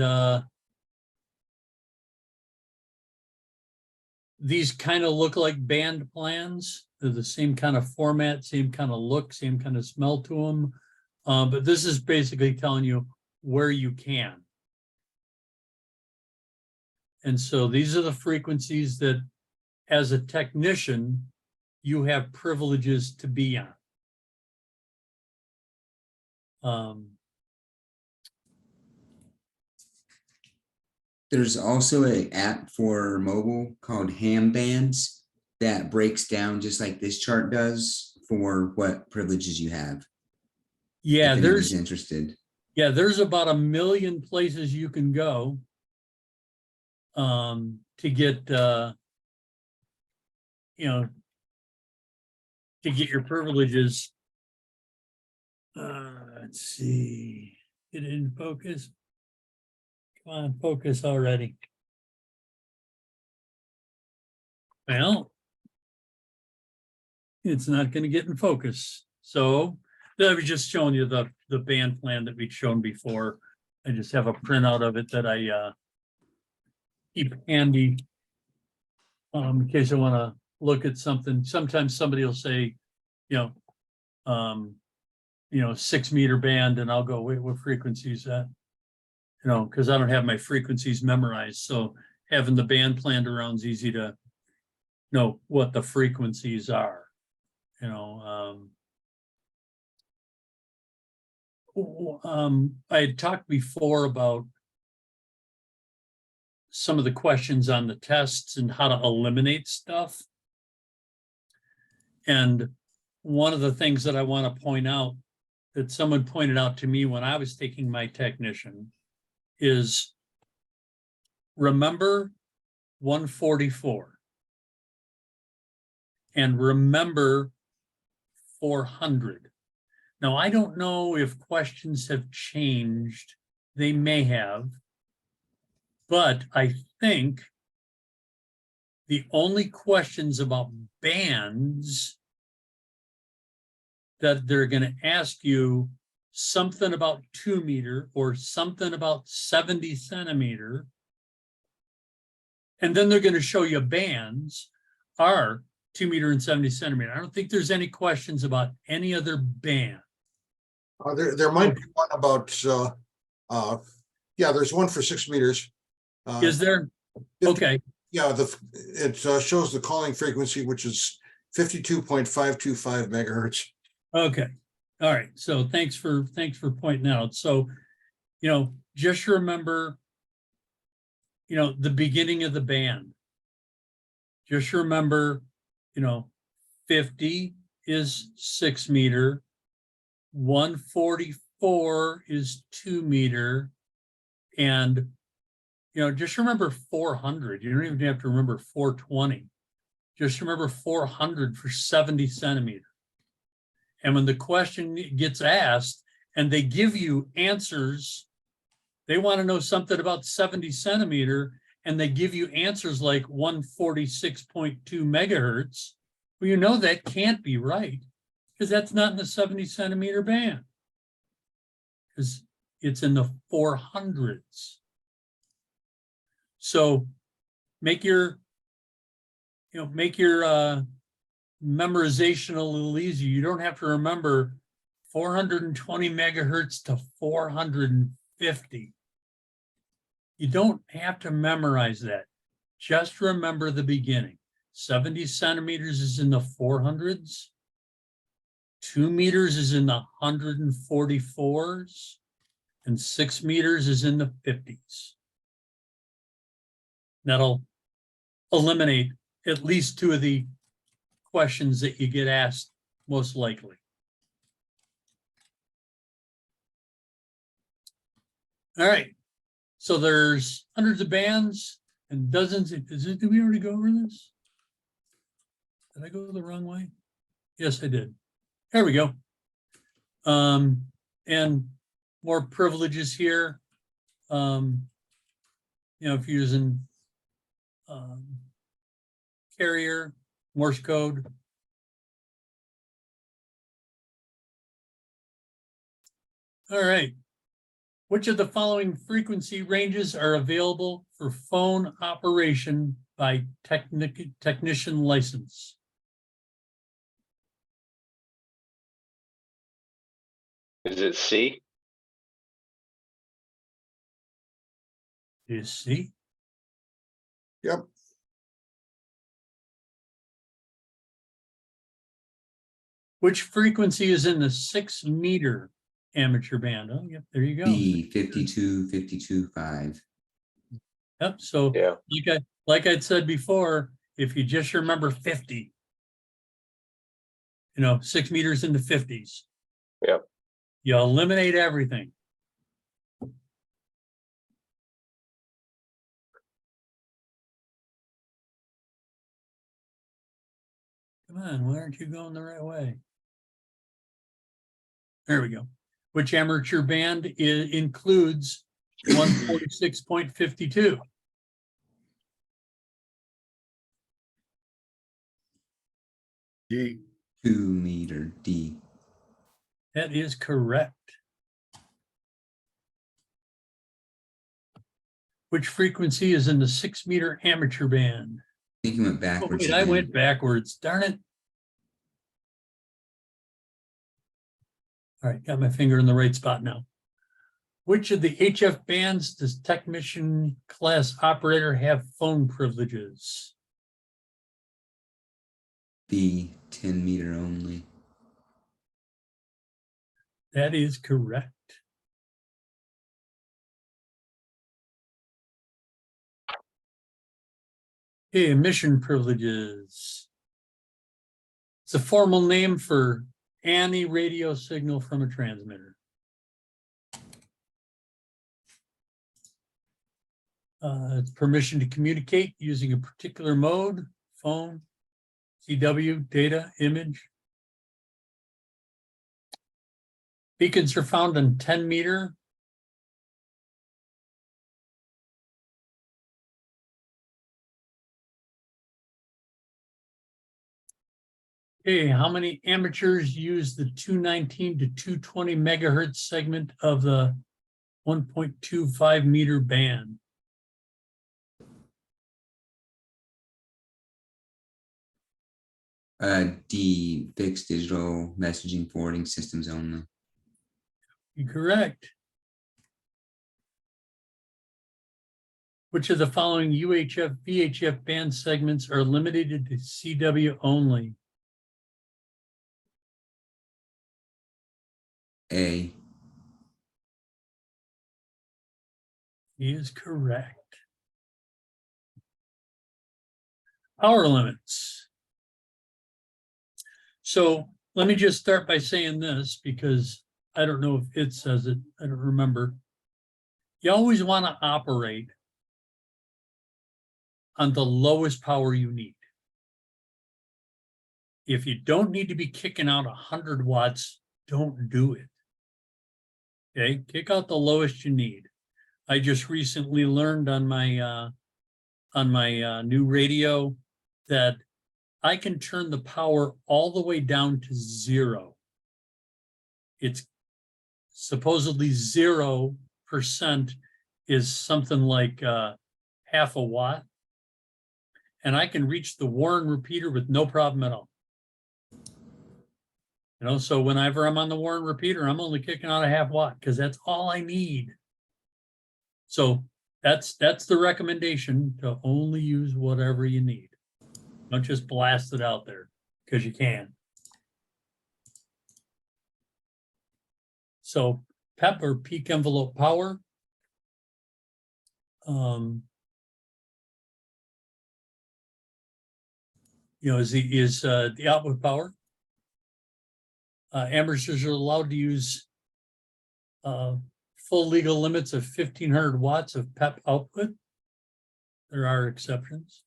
these kind of look like band plans. They're the same kind of format, same kind of look, same kind of smell to them. But this is basically telling you where you can. And so these are the frequencies that, as a technician, you have privileges to be on. There's also an app for mobile called Ham Bands that breaks down just like this chart does for what privileges you have. Yeah, if there's anyone's interested. Yeah, there's about 1 million places you can go to get to get your privileges. Let's see. Get it in focus. Come on, focus already. Well, it's not going to get in focus. So I was just showing you the band plan that we'd shown before. I just have a printout of it that I keep handy in case I want to look at something. Sometimes somebody will say, 6 meter band, and I'll go, wait, what frequency is that? Because I don't have my frequencies memorized. So having the band planned around is easy to know what the frequencies are. I had talked before about some of the questions on the tests and how to eliminate stuff. And one of the things that I want to point out that someone pointed out to me when I was taking my technician is remember 144 and remember 400. Now, I don't know if questions have changed. They may have, but I think the only questions about bands that they're going to ask you something about 2 meter or something about 70 centimeter. And then they're going to show you bands are 2 meter and 70 centimeter. I don't think there's any questions about any other band. There might be one about, yeah, there's one for 6 meters. Is there? 50 Okay, Yeah, it shows the calling frequency, which is 52.525 megahertz. okay. All right. So thanks for pointing out. So, just remember, the beginning of the band. Just remember, 50 is 6 meter, 144 is 2 meter, and just remember 400. You don't even have to remember 420. Just remember 400 for 70 centimeter. And when the question gets asked and they give you answers, they want to know something about 70 centimeter, and they give you answers like 146.2 megahertz. Well, that can't be right because that's not in the 70 centimeter band, because it's in the 400s. So make your memorization a little easier. You don't have to remember 420 megahertz to 450. You don't have to memorize that. Just remember the beginning. 70 centimeters is in the 400s. 2 meters is in the 144s. And 6 meters is in the 50s. That'll eliminate at least 2 of the questions that you get asked most likely. All right. So there's hundreds of bands and dozens. Did we already go over this? Did I go the wrong way? Yes, I did. There we go. And more privileges here. If you're using carrier, Morse code. All right. Which of the following frequency ranges are available for phone operation by technician license? Is it C? Is C? Yep. Which frequency is in the 6 meter amateur band? Oh, yep, there you go. B 52.5. Yep. So Yeah. like I'd said before, if you just remember 50, 6 meters in the 50s. Yep. You eliminate everything. Come on, why aren't you going the right way? There we go. Which amateur band includes 146.52? D. 2 meter D. That is correct. Which frequency is in the 6 meter amateur band? I think you went Oh, backwards. wait, I again. went backwards. Darn it. All right, got my finger in the right spot now. Which of the HF bands does technician class operator have phone privileges? B 10 meter only. That is correct. Okay, emission privileges. It's a formal name for any radio signal from a transmitter. It's permission to communicate using a particular mode, phone, CW, data, image. Beacons are found on 10 meter. Okay, how many amateurs use the 219 to 220 megahertz segment of the 1.25 meter band? The fixed digital messaging forwarding systems only. You're correct. Which of the following UHF, VHF band segments are limited to CW only? A. He is correct. Power limits. So let me just start by saying this because I don't know if it says it, I don't remember. You always want to operate on the lowest power you need. If you don't need to be kicking out 100 watts, don't do it. Okay, kick out the lowest you need. I just recently learned on my new radio that I can turn the power all the way down to 0. It's supposedly 0% is something like half a watt. And I can reach the Warren repeater with no problem at all. You know, so whenever I'm on the Warren repeater, I'm only kicking out a half watt because that's all I need. So that's the recommendation, to only use whatever you need. Don't just blast it out there because you can. So PEP, or peak envelope power. You know, is the output power. Amateurs are allowed to use full legal limits of 1,500 watts of PEP output. There are exceptions.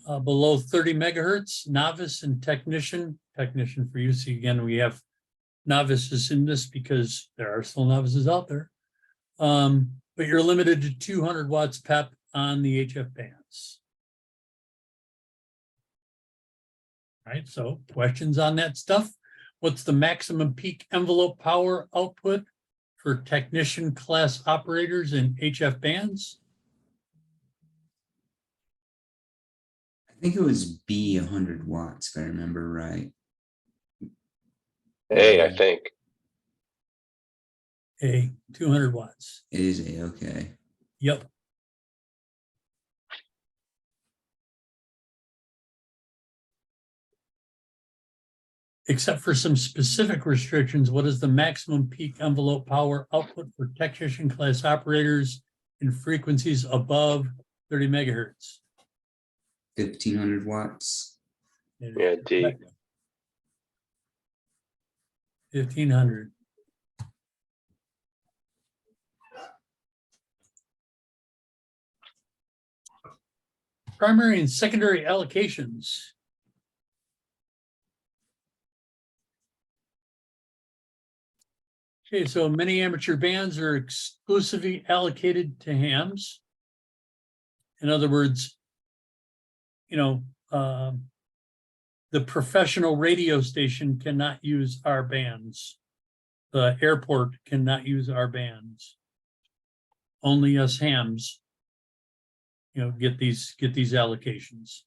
Below 30 megahertz, novice and technician for use. Again, we have novices in this because there are still novices out there. But you're limited to 200 watts PEP on the HF bands. All right, so questions on that stuff? What's the maximum peak envelope power output for technician class operators in HF bands? I think it was B, 100 watts, if I remember right. Hey, I think. A, 200 watts. It is A, okay. Yep. Except for some specific restrictions, what is the maximum peak envelope power output for technician class operators in frequencies above 30 megahertz? 1,500 watts. Yeah, D. 1,500. Primary and secondary allocations. Okay, so many amateur bands are exclusively allocated to hams. In other words, you know, the professional radio station cannot use our bands. The airport cannot use our bands. Only us hams, you know, get these allocations.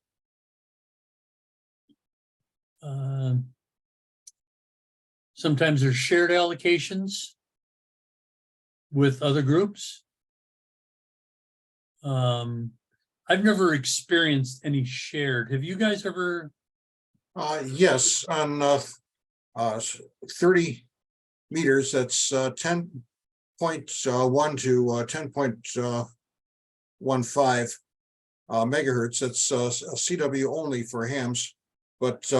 Sometimes there's shared allocations with other groups. I've never experienced any shared. Have you guys ever? Yes, on 30 meters, that's 10.1 to 10.15 megahertz. That's CW only for hams, but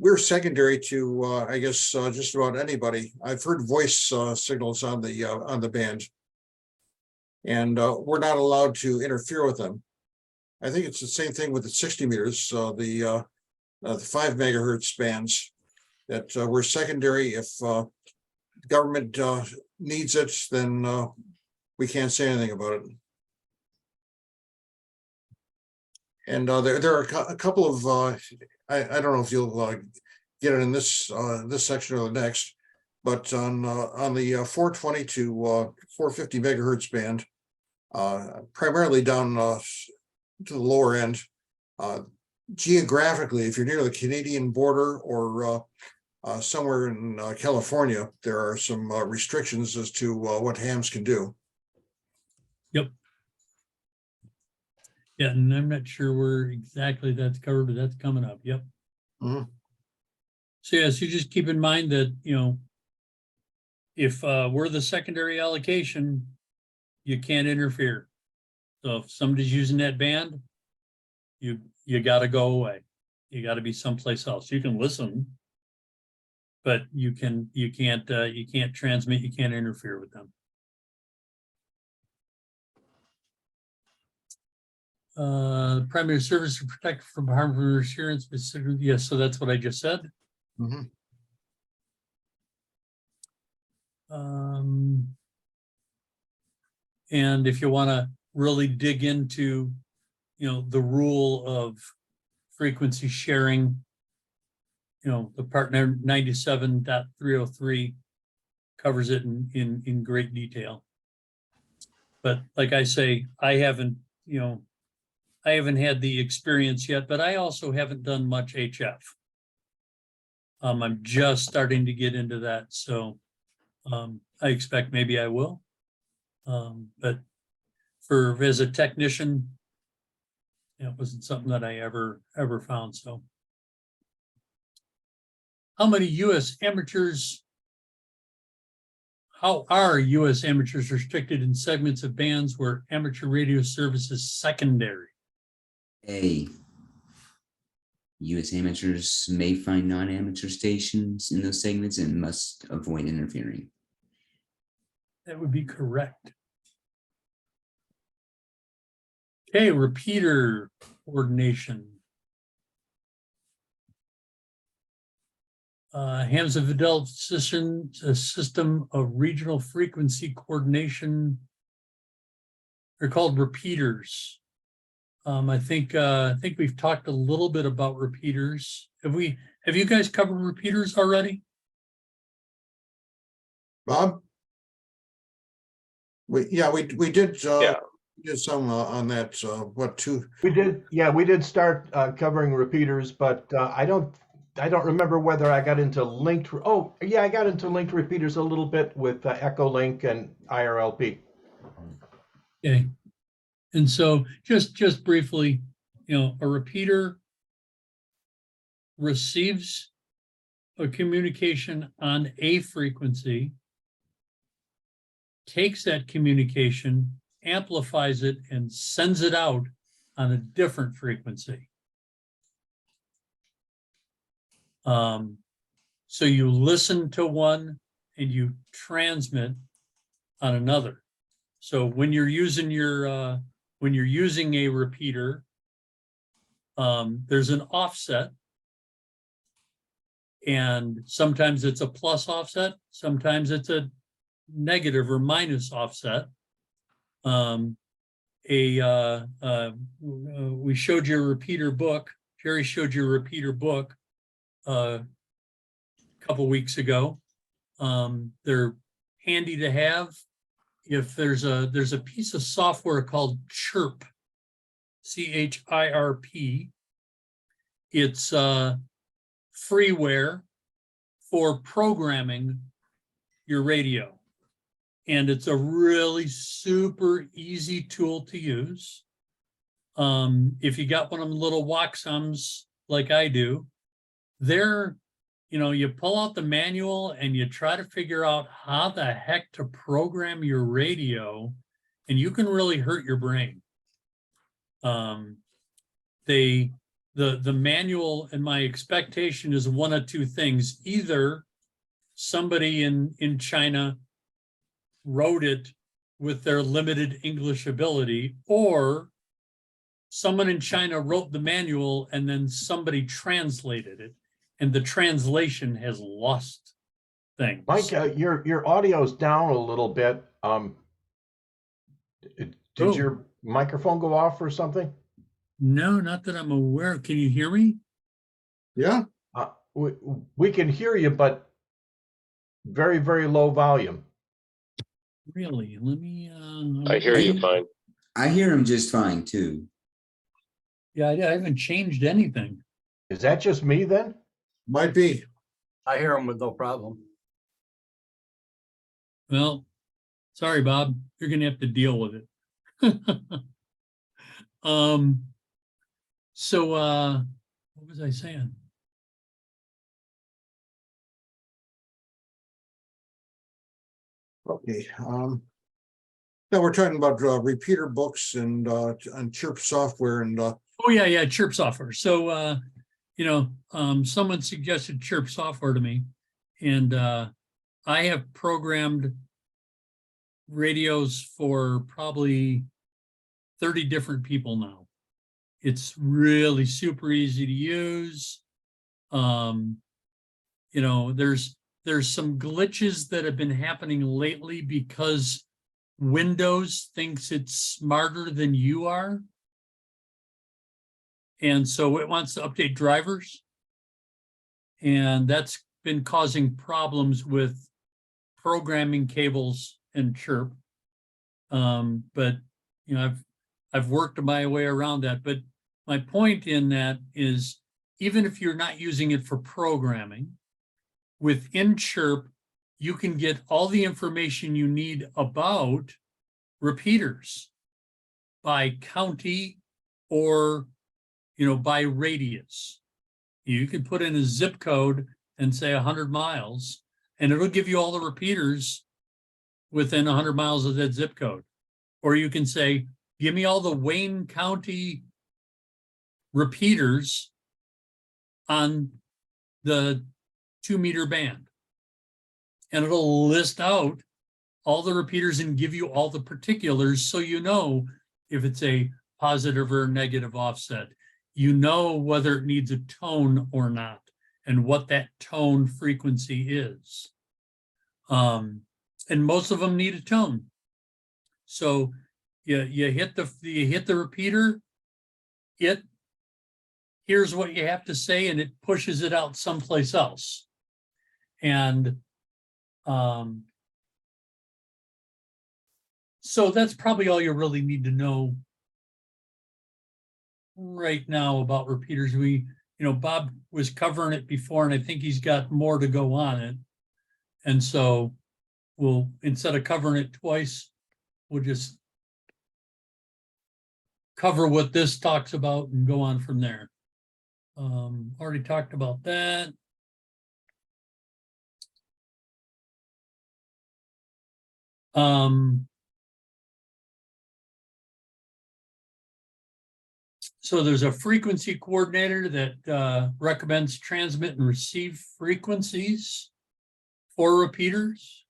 we're secondary to I guess just about anybody. I've heard voice signals on the band. And we're not allowed to interfere with them. I think it's the same thing with the 60 meters, the 5 megahertz bands that were secondary. If government needs it, then we can't say anything about it. And there are a couple of, I don't know if you'll get it in this section or the next, but on the 420 to 450 megahertz band, primarily down to the lower end, geographically, if you're near the Canadian border or somewhere in California, there are some restrictions as to what hams can do. Yep. Yeah, and I'm not sure where exactly that's covered, but that's coming up. Yep. Mhm. So yes, you just keep in mind that, you know, if we're the secondary allocation, you can't interfere. So if somebody's using that band, you got to go away. You got to be someplace else. You can listen, but you can't transmit. You can't interfere with them. Primary service to protect from harmful interference. Yes, so that's what I just said. Mhm. And if you want to really dig into, you know, the rule of frequency sharing, you know, the part 97.303 covers it in great detail. But like I say, I haven't had the experience yet, but I also haven't done much HF. I'm just starting to get into that, so I expect maybe I will. But as a technician, it wasn't something that I ever found. So, how are U.S. amateurs restricted in segments of bands where amateur radio service is secondary? A. U.S. amateurs may find non-amateur stations in those segments and must avoid interfering. That would be correct. Okay, repeater coordination. Hams have developed a system of regional frequency coordination. They're called repeaters. I think we've talked a little bit about repeaters. Have you guys covered repeaters already? Bob? We did Yeah. did some on that, what, two? We did start covering repeaters, but I don't remember whether I got into linked. Oh, yeah, I got into linked repeaters a little bit with Echolink and IRLP. Okay. And so just briefly, you know, a repeater receives a communication on a frequency, takes that communication, amplifies it, and sends it out on a different frequency. So you listen to one and you transmit on another. So when you're using a repeater, there's an offset, and sometimes it's a plus offset, sometimes it's a negative or minus offset. We showed you a repeater book. Jerry showed you a repeater book a couple weeks ago. They're handy to have. If there's a piece of software called Chirp, CHIRP. It's freeware for programming your radio. And it's a really super easy tool to use. If you got one of them little Waxums like I do, you pull out the manual and you try to figure out how the heck to program your radio, and you can really hurt your brain. The manual, and my expectation is one of two things. Either somebody in China wrote it with their limited English ability, or someone in China wrote the manual and then somebody translated it, and the translation has lost things. Mike, your audio's down a little bit. Did Oh. your microphone go off or something? No, not that I'm aware of. Can you hear me? Yeah, We can hear you, but very, very low volume. Really? Let me. I hear you fine. I hear him just fine too. Yeah, I haven't changed anything. Is that just me then? might be. I hear them with no problem. Well, sorry, Bob. You're gonna have to deal with it. So what was I saying? Okay. Now we're talking about repeater books and Chirp software and Oh, yeah, Chirp software. So someone suggested Chirp software to me, and I have programmed radios for probably 30 different people now. It's really super easy to use. There's some glitches that have been happening lately because Windows thinks it's smarter than you are. And so it wants to update drivers. And that's been causing problems with programming cables and Chirp. But I've worked my way around that. But my point in that is, even if you're not using it for programming, within Chirp, you can get all the information you need about repeaters by county or by radius. You can put in a zip code and say 100 miles, and it'll give you all the repeaters within 100 miles of that zip code. Or you can say, give me all the Wayne County repeaters on the 2-meter band. And it'll list out all the repeaters and give you all the particulars, so you know if it's a positive or negative offset. You know whether it needs a tone or not, and what that tone frequency is. And most of them need a tone. So you hit the repeater, it here's what you have to say, and it pushes it out someplace else. And so that's probably all you really need to know right now about repeaters. Bob was covering it before, and I think he's got more to go on it. And so we'll, instead of covering it twice, we'll just cover what this talks about and go on from there. Already talked about that. So there's a frequency coordinator that recommends transmit and receive frequencies for repeaters.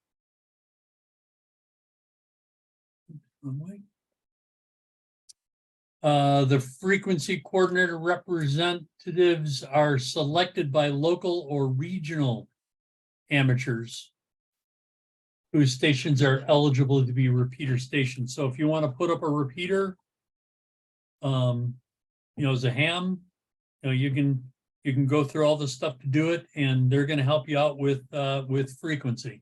The frequency coordinator representatives are selected by local or regional amateurs whose stations are eligible to be repeater stations. So if you want to put up a repeater, as a ham, you can go through all the stuff to do it, and they're going to help you out with frequency.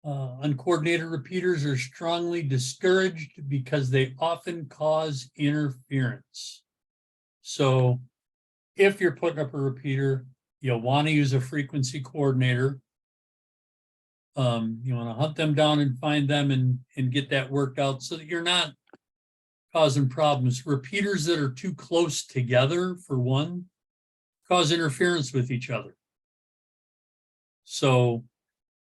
Uncoordinated repeaters are strongly discouraged because they often cause interference. So if you're putting up a repeater, you'll want to use a frequency coordinator. You want to hunt them down and find them and get that worked out so that you're not causing problems. Repeaters that are too close together, for one, cause interference with each other. So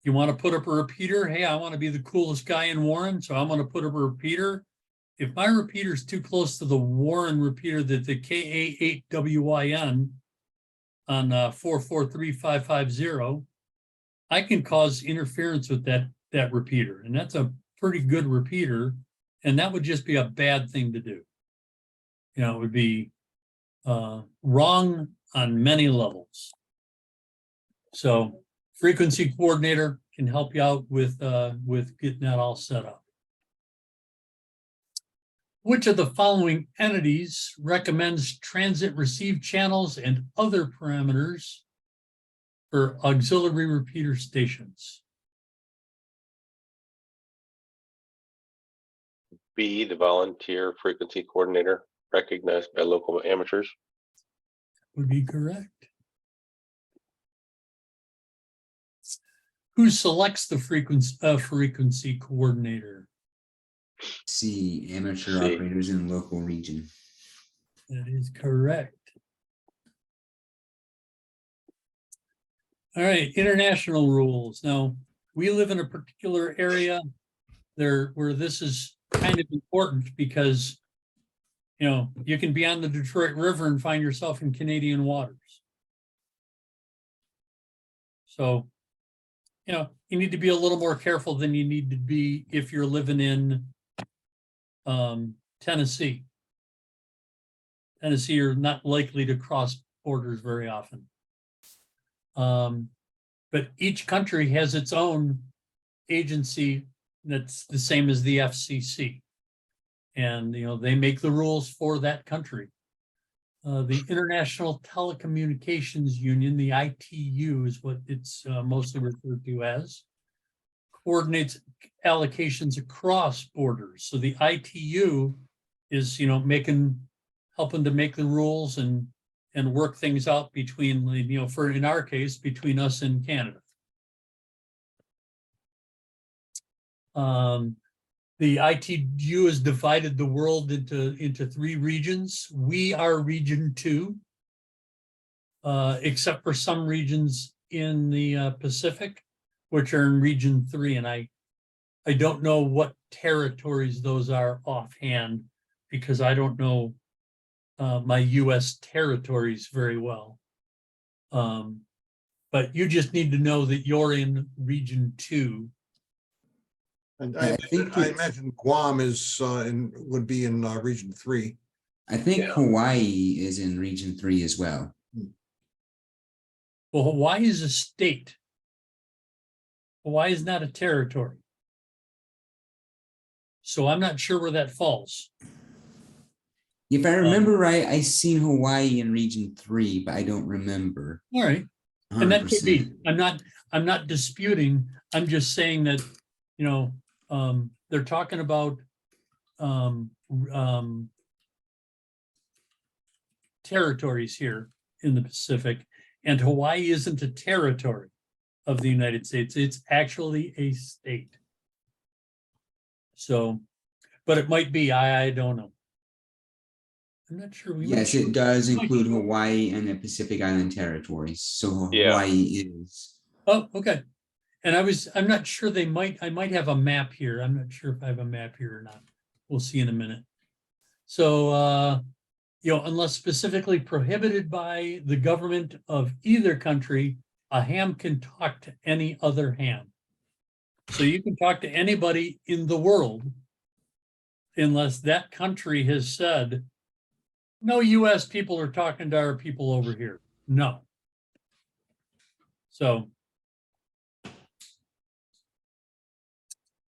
you want to put up a repeater. Hey, I want to be the coolest guy in Warren, so I'm going to put up a repeater. If my repeater is too close to the Warren repeater, that the KA8WYN on 443550, I can cause interference with that repeater, and that's a pretty good repeater, and that would just be a bad thing to do. You know, it would be wrong on many levels. So frequency coordinator can help you out with getting that all set up. Which of the following entities recommends transit receive channels and other parameters for auxiliary repeater stations? B, the volunteer frequency coordinator recognized by local amateurs. Would be correct. Who selects the frequency coordinator? C, amateur C. operators in local region. That is correct. All right, international rules. Now, we live in a particular area there where this is kind of important because, you know, you can be on the Detroit River and find yourself in Canadian waters. So, you know, you need to be a little more careful than you need to be if you're living in Tennessee. Tennessee, you're not likely to cross borders very often. But each country has its own agency that's the same as the FCC. And, you know, they make the rules for that country. The International Telecommunications Union, the ITU is what it's mostly referred to as, coordinates allocations across borders. So the ITU is, you know, helping to make the rules and work things out between, you know, for in our case, between us and Canada. The ITU has divided the world into 3 regions. We are region 2, except for some regions in the Pacific, which are in region 3. And I don't know what territories those are offhand because I don't know my US territories very well. But you just need to know that you're in region 2. And I think I it's- imagine Guam would be in region 3. I think Yeah. Hawaii is in region 3 as well. Well, Hawaii is a state. Hawaii is not a territory. So I'm not sure where that falls. If I remember right, I seen Hawaii in region 3, but I don't remember. All right. And that could be, 100%. I'm not disputing, I'm just saying that, you know, they're talking about territories here in the Pacific, and Hawaii isn't a territory of the United States. It's actually a state. So, but it might be, I don't know. I'm not sure. Yes, it does include Hawaii and the Pacific Island territories. So Yeah. Hawaii is. Oh, okay. And I'm not sure I might have a map here. I'm not sure if I have a map here or not. We'll see in a minute. So, you know, unless specifically prohibited by the government of either country, a ham can talk to any other ham. So you can talk to anybody in the world unless that country has said, no US people are talking to our people over here. No. So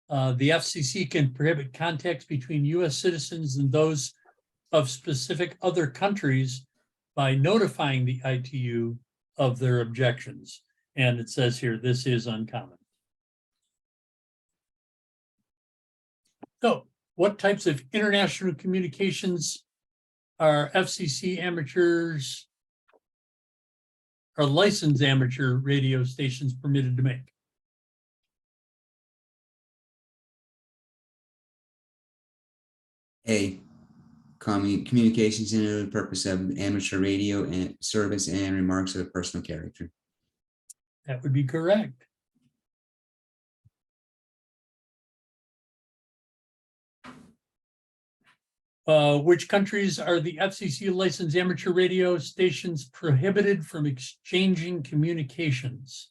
the FCC can prohibit contacts between US citizens and those of specific other countries by notifying the ITU of their objections. And it says here, this is uncommon. So what types of international communications are FCC amateurs or licensed amateur radio stations permitted to make? A, communications in the purpose of amateur radio and service and remarks of a personal character. That would be correct. Which countries are the FCC licensed amateur radio stations prohibited from exchanging communications?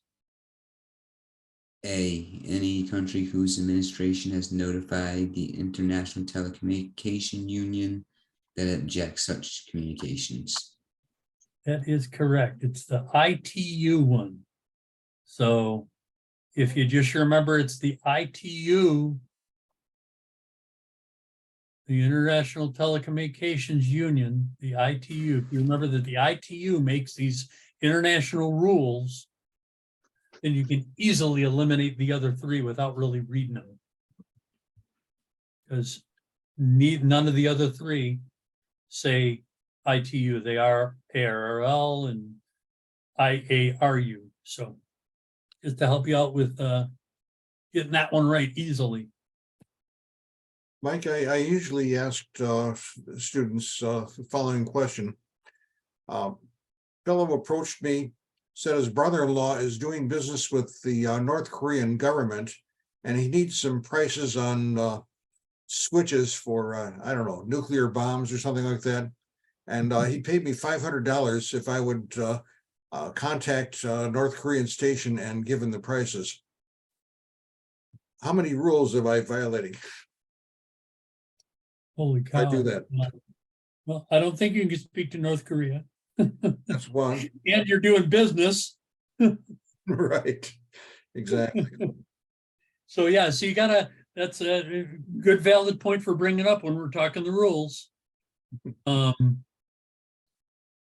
A, any country whose administration has notified the International Telecommunication Union that it objects such communications. That is correct. It's the ITU one. So if you just remember, it's the ITU, the International Telecommunications Union, the ITU. If you remember that the ITU makes these international rules, then you can easily eliminate the other three without really reading them. Because none of the other three say ITU. They are ARRL and IARU. So just to help you out with getting that one right easily. Mike, I usually asked students the following question. Fellow approached me, said his brother-in-law is doing business with the North Korean government, and he needs some prices on switches for, I don't know, nuclear bombs or something like that. And he paid me $500 if I would contact North Korean station and give him the prices. How many rules am I violating? Holy cow. I do that. Well, I don't think you can speak to North Korea. That's one. And you're doing business. Right, exactly. So yeah, so you gotta, that's a good valid point for bringing up when we're talking the rules.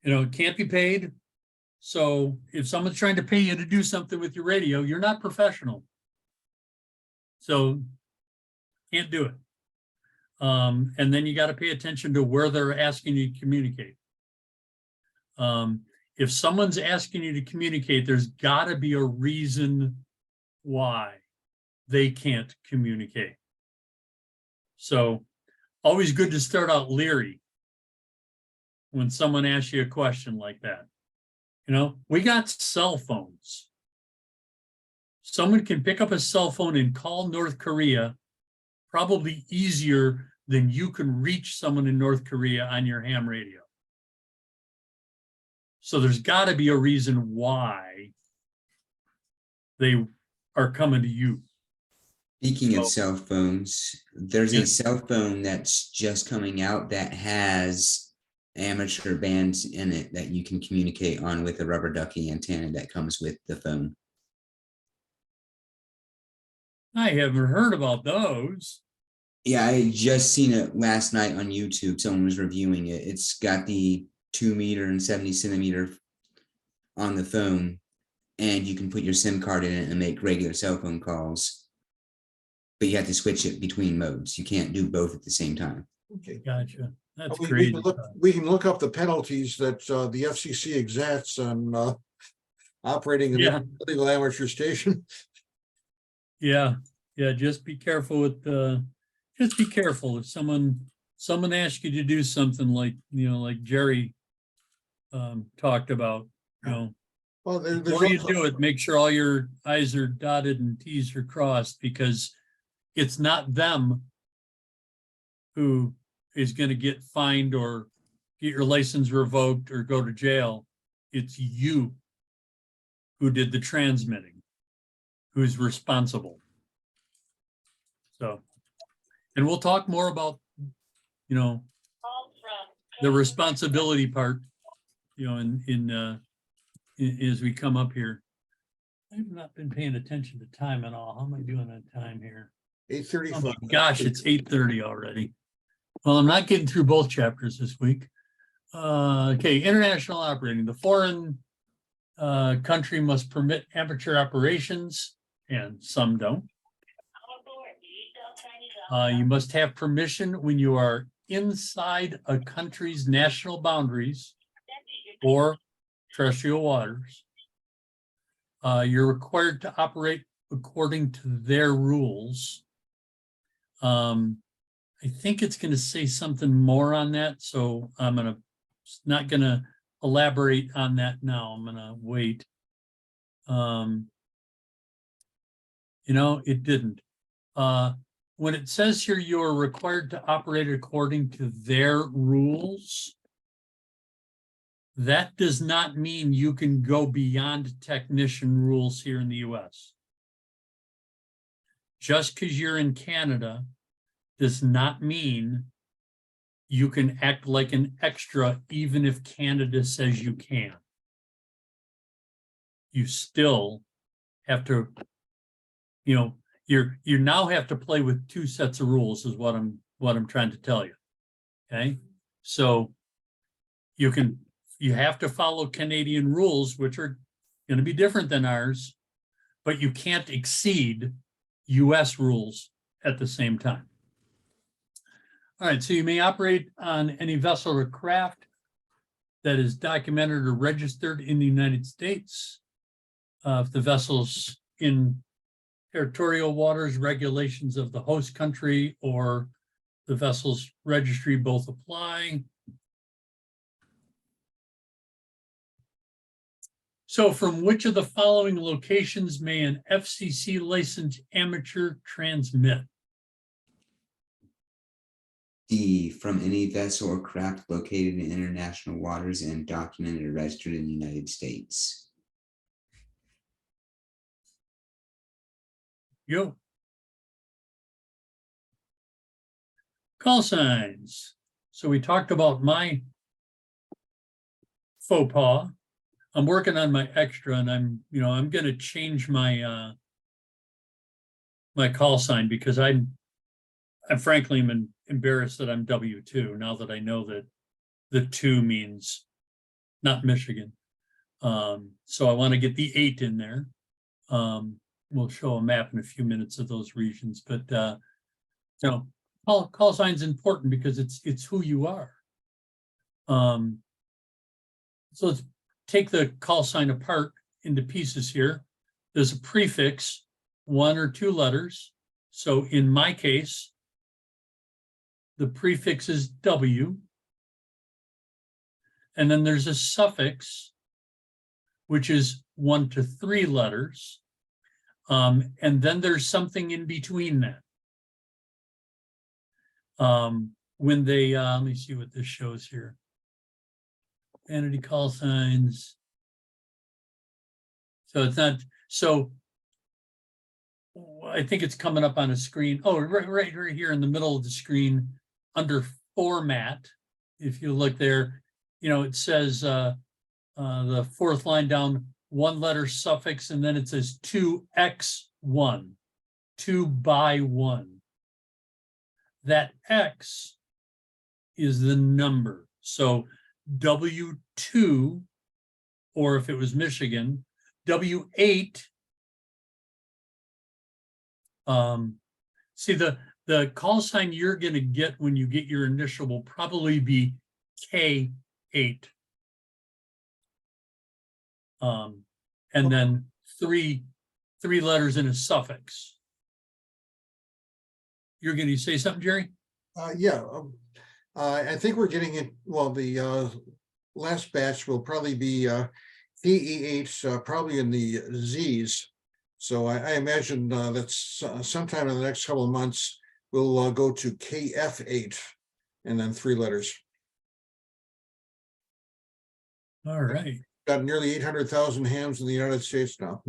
It can't be paid. So if someone's trying to pay you to do something with your radio, you're not professional. So can't do it. And then you got to pay attention to where they're asking you to communicate. If someone's asking you to communicate, there's got to be a reason why they can't communicate. So always good to start out leery when someone asks you a question like that. We got cell phones. Someone can pick up a cell phone and call North Korea probably easier than you can reach someone in North Korea on your ham radio. So there's got to be a reason why they are coming to you. Speaking of cell phones, there's Yeah. a cell phone that's just coming out that has amateur bands in it that you can communicate on with a rubber ducky antenna that comes with the phone. I haven't heard about those. Yeah, I just seen it last night on YouTube. Someone was reviewing it. It's got the 2 meter and 70 centimeter on the phone, and you can put your SIM card in it and make regular cell phone calls. But you have to switch it between modes. You can't do both at the same time. Okay. Gotcha. That's We crazy. we can look up the penalties that the FCC exacts on operating Yeah. an illegal amateur station. Yeah. Just be careful with just be careful if someone asks you to do something like Jerry talked about, Well, there's before you also- do it, make sure all your I's are dotted and T's are crossed, because it's not them who is going to get fined or get your license revoked or go to jail. It's you who did the transmitting, who's responsible. So, and we'll talk more about, the responsibility part, as we come up here. I've not been paying attention to time at all. How am I doing on time here? 8:35. Oh my gosh, it's 8:30 already. Well, I'm not getting through both chapters this week. Okay, international operating. The foreign country must permit amateur operations, and some don't. You must have permission when you are inside a country's national boundaries or terrestrial waters. You're required to operate according to their rules. I think it's going to say something more on that, so I'm not going to elaborate on that now. I'm going to wait. It didn't. When it says here you are required to operate according to their rules, that does not mean you can go beyond technician rules here in the US. just because you're in Canada does not mean you can act like an extra, even if Canada says you can. You still have to, you now have to play with two sets of rules is what I'm trying to tell you. Okay, so you have to follow Canadian rules, which are going to be different than ours, but you can't exceed US rules at the same time. All right, so you may operate on any vessel or craft that is documented or registered in the United States. If the vessel's in territorial waters, regulations of the host country or the vessel's registry both apply. So from which of the following locations may an FCC licensed amateur transmit? D, from any vessel or craft located in international waters and documented or registered in the United States. Yo. Call signs. So we talked about my faux pas. I'm working on my extra, and I'm going to change my my call sign because I'm frankly embarrassed that I'm W2 now that I know that the 2 means not Michigan. So I want to get the 8 in there. We'll show a map in a few minutes of those regions, but call sign's important because it's who you are. So let's take the call sign apart into pieces here. There's a prefix, 1 or 2 letters. So in my case, the prefix is W. And then there's a suffix, which is 1 to 3 letters. And then there's something in between that. When they, let me see what this shows here. Vanity call signs. So it's not, so I think it's coming up on a screen. Oh, right here in the middle of the screen under format. If you look there, it says the 4th line down, 1 letter suffix, and then it says 2x1, 2 by 1. That X is the number. So W2, or if it was Michigan, W8. See, the call sign you're going to get when you get your initial will probably be K8. And then three letters in a suffix. You're going to say something, Jerry? Yeah, I think we're getting it. Well, the last batch will probably be KE8, probably in the Z's. So I imagine that's sometime in the next couple of months, we'll go to KF8 and then 3 letters. All right. Got nearly 800,000 hams in the United States now.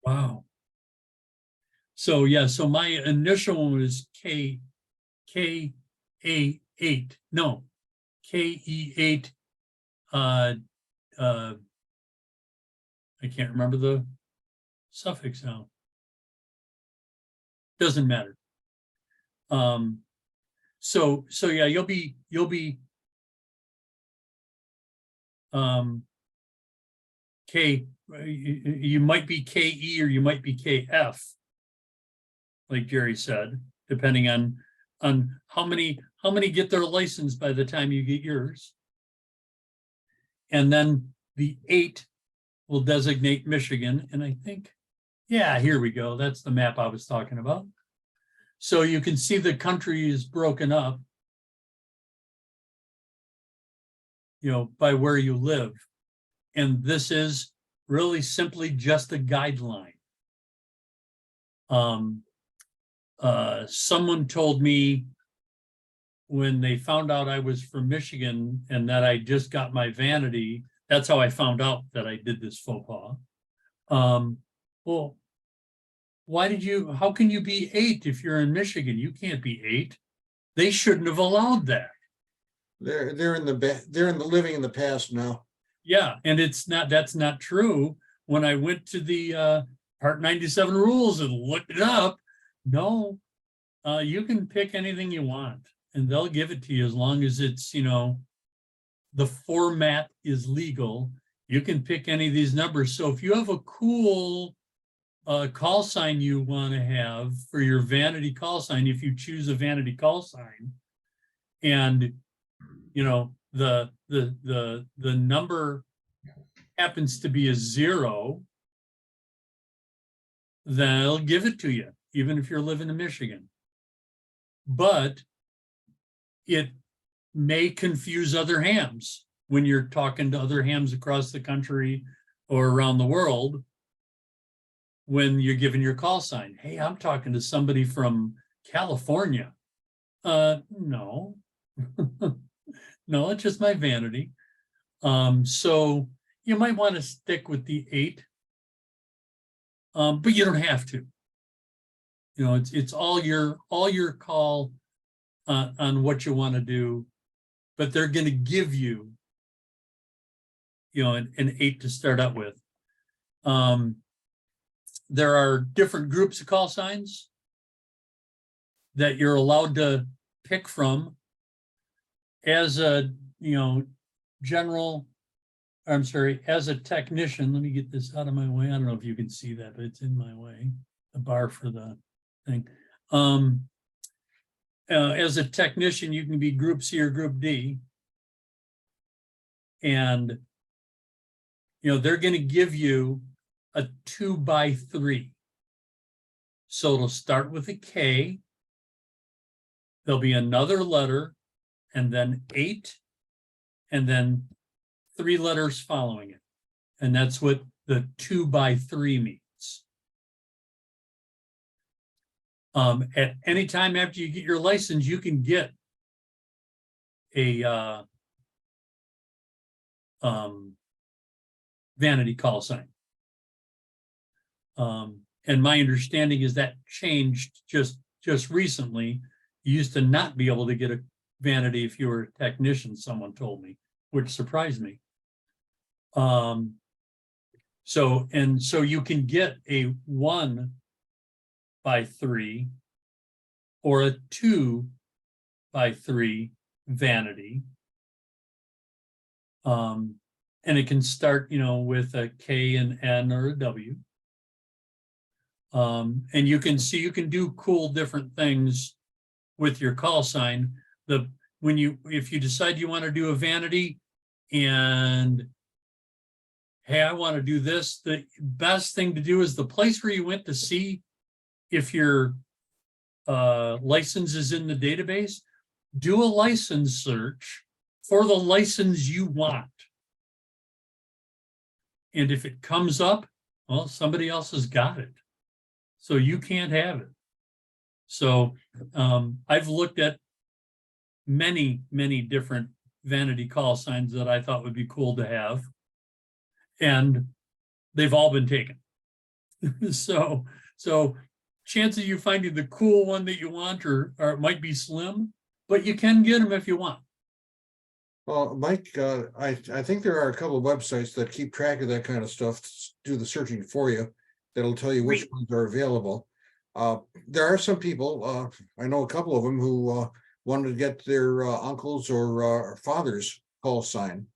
Wow. So yeah, so my initial one was KA8. No, KE8. I can't remember the suffix now. Doesn't matter. So yeah, you'll be K, you might be KE or you might be KF, like Jerry said, depending on how many get their license by the time you get yours. And then the 8 will designate Michigan. And I think, yeah, here we go. That's the map I was talking about. So you can see the country is broken up, by where you live. And this is really simply just a guideline. Someone told me when they found out I was from Michigan and that I just got my vanity, that's how I found out that I did this faux pas. Well, how can you be 8 if you're in Michigan? You can't be 8. They shouldn't have allowed that. They're in the living in the past now. Yeah, and that's not true. When I went to the Part 97 rules and looked it up, no, you can pick anything you want and they'll give it to you as long as it's, the format is legal. You can pick any of these numbers. So if you have a cool call sign you want to have for your vanity call sign, if you choose a vanity call sign, and the number happens to be a 0, then they'll give it to you, even if you're living in Michigan. But it may confuse other hams when you're talking to other hams across the country or around the world. When you're giving your call sign, hey, I'm talking to somebody from California. No, no, it's just my vanity. So you might want to stick with the 8, but you don't have to. It's all your call on what you want to do, but they're going to give you, an 8 to start out with. There are different groups of call signs that you're allowed to pick from. As a, as a technician, let me get this out of my way. I don't know if you can see that, but it's in my way, the bar for the thing. As a technician, you can be Group C or Group D. And, they're going to give you a 2x3. So it'll start with a K. There'll be another letter, and then 8, and then 3 letters following it. And that's what the 2x3 means. At any time after you get your license, you can get a vanity call sign. And my understanding is that changed just recently. You used to not be able to get a vanity if you were a technician, someone told me, which surprised me. So you can get a 1x3 or a 2x3 vanity. And it can start, with a K, an N, or a W. And you can do cool different things with your call sign. If you decide you want to do a vanity and, hey, I want to do this, the best thing to do is the place where you went to see if your license is in the database, do a license search for the license you want. And if it comes up, well, somebody else has got it. So you can't have it. So I've looked at many, many different vanity call signs that I thought would be cool to have. And they've all been taken. So chances of you finding the cool one that you want or it might be slim, but you can get them if you want. Well, Mike, I think there are a couple of websites that keep track of that kind of stuff, do the searching for you. That'll tell you which ones are available. There are some people, I know a couple of them who wanted to get their uncles or fathers call sign.